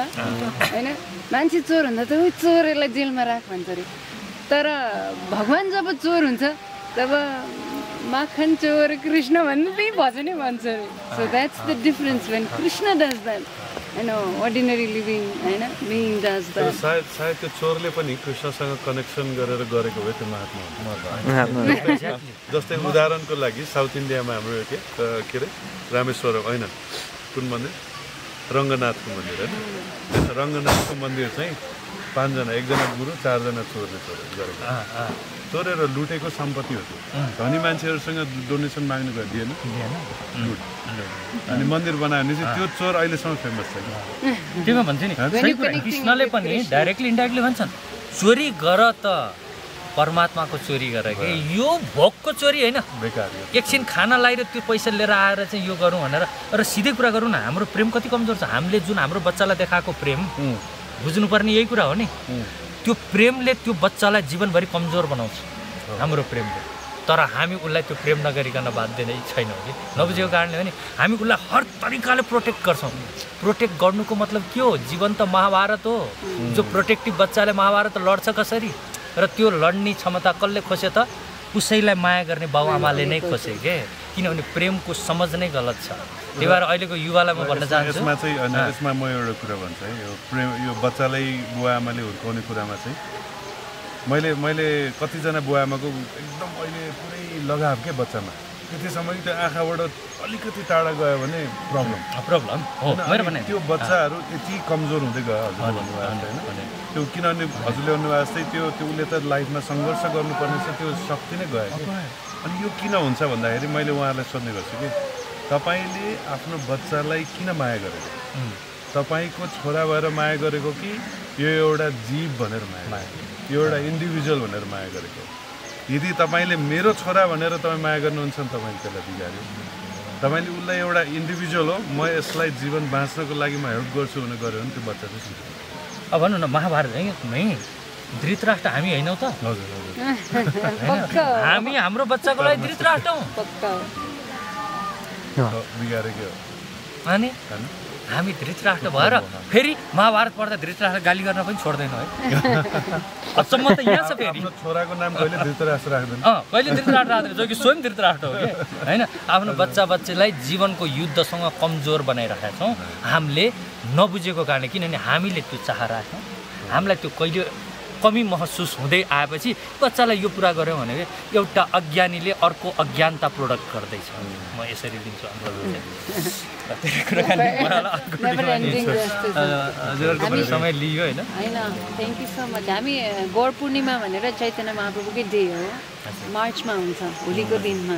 होइन? मान्छे चोर हुँदा त उही चोरलाई जेलमा राख भन्छ अरे, तर भगवान जब चोर हुन्छ तब माखन चोर कृष्ण भन्नु त्यही भजनै भन्छ अरे। So that's the difference when Krishna does that, होइन? अर्डिनरी लिभिङ, होइन, बिइङ डज द्याट। सायद त्यो चोरले पनि कृष्णसँग कनेक्सन गरेर गरेको भयो त्यो महात्मा। जस्तै उदाहरणको लागि साउथ इन्डियामा हाम्रो के अरे रामेश्वरम होइन, कुन मन्दिर? रङ्गनाथको मन्दिर, होइन? रङ्गनाथको मन्दिर चाहिँ 5 जना, 1 जना गुरु 4 जना चोरले गरेको, चोरेर लुटेको सम्पत्ति हो त्यो। धनी मान्छेहरूसँग डोनेसन माग्नु गयो, दिएन, लुट। अनि मन्दिर बनायो भने चाहिँ त्यो चोर अहिलेसम्म फेमस छ। त्यही भन्छ नि, कृष्णले पनि डाइरेक्टली इन्डाइरेक्टली भन्छन्, चोरी गर त परमात्माको चोरी गर कि यो भोकको चोरी होइन, बेकार। एकछिन खाना लगाएर त्यो पैसा लिएर आएर चाहिँ यो गरौँ भनेर। र सिधै कुरा गरौँ न, हाम्रो प्रेम कति कमजोर छ। हामीले जुन हाम्रो बच्चालाई देखाएको प्रेम, बुझ्नुपर्ने यही कुरा हो नि, त्यो प्रेमले त्यो बच्चालाई जीवनभरि कमजोर बनाउँछ, हाम्रो प्रेमले। तर हामी उसलाई त्यो प्रेम नगरिकन बाध्य नै छैनौँ कि, नबुझेको कारणले हो नि। हामी उसलाई हर तरिकाले प्रोटेक्ट गर्छौँ। प्रोटेक्ट गर्नुको मतलब के हो? जीवन त महाभारत हो। जो प्रोटेक्टिभ बच्चाले महाभारत लड्छ कसरी, र त्यो लड्ने क्षमता कसले खोसे त? उसैलाई माया गर्ने बाबुआमाले नै खोसे के, किनभने प्रेमको समझ नै गलत छ। त्यही भएर अहिलेको युवालाई म भन्न चाहन्छु, यसमा चाहिँ यसमा म एउटा कुरा भन्छु है, यो प्रेम, यो बच्चालाई बुवाआमाले हुर्काउने कुरामा चाहिँ मैले कतिजना बुवाआमाको एकदम अहिले पुरै लगाव के बच्चामा, त्यतिसम्म त्यो आँखाबाट अलिकति टाढा गयो भने प्रब्लम हो। त्यो बच्चाहरू यति कमजोर हुँदै गयो हजुरले भन्नुभएको होइन त्यो, किनभने हजुरले भन्नुभएको जस्तै त्यो उसले त लाइफमा सङ्घर्ष गर्नुपर्ने छ, त्यो शक्ति नै गयो। अनि यो किन हुन्छ भन्दाखेरि मैले उहाँलाई सोध्ने गर्छु कि तपाईँले आफ्नो बच्चालाई किन माया गरेको? तपाईँको छोरा भएर माया गरेको कि यो एउटा जीव भनेर माया, यो एउटा इन्डिभिजुअल भनेर माया गरेको? यदि तपाईँले मेरो छोरा भनेर तपाईँ माया गर्नुहुन्छ भने तपाईँले त्यसलाई बिगार्यो। तपाईँले उसलाई एउटा इन्डिभिजुअल हो, म यसलाई जीवन बाँच्नको लागि म हेल्प गर्छु भनेर गऱ्यो भने त्यो बच्चा चाहिँ सिक्छ। अब भनौँ न, महाभारत है धृतराष्ट्र हामी होइनौँ त? हामी हाम्रो बच्चाको लागि धृतराष्ट्र हौँ, बिगारेको हो। अनि हामी धृतराष्ट्र भएर फेरि महाभारत पढ्दा धृतराष्ट्र गाली गर्न पनि छोड्दैनौँ है। अचम्म त यहाँ छ। फेरि छोराको नाम कहिले धृतराष्ट्र राख्दैन, कहिले धृतराष्ट्र राख्दैन, जो कि स्वयं धृतराष्ट्र हो कि, होइन? आफ्नो बच्चालाई जीवनको युद्धसँग कमजोर बनाइरहेका छौँ हामीले नबुझेको कारणले। किनभने हामीले त्यो चाह राख्यौँ, हामीलाई त्यो कहिले कमी महसुस हुँदै आएपछि बच्चालाई यो पुरा गऱ्यौँ भने एउटा अज्ञानीले अर्को अज्ञानता प्रोडक्ट गर्दैछ। म यसरी दिन्छु हाम्रो हजुरहरूको समय लियो होइन। Thank you so much. हामी गौर पूर्णिमा भनेर चैतन्य महाप्रभुकै डे हो, मार्चमा हुन्छ, होलीको दिनमा।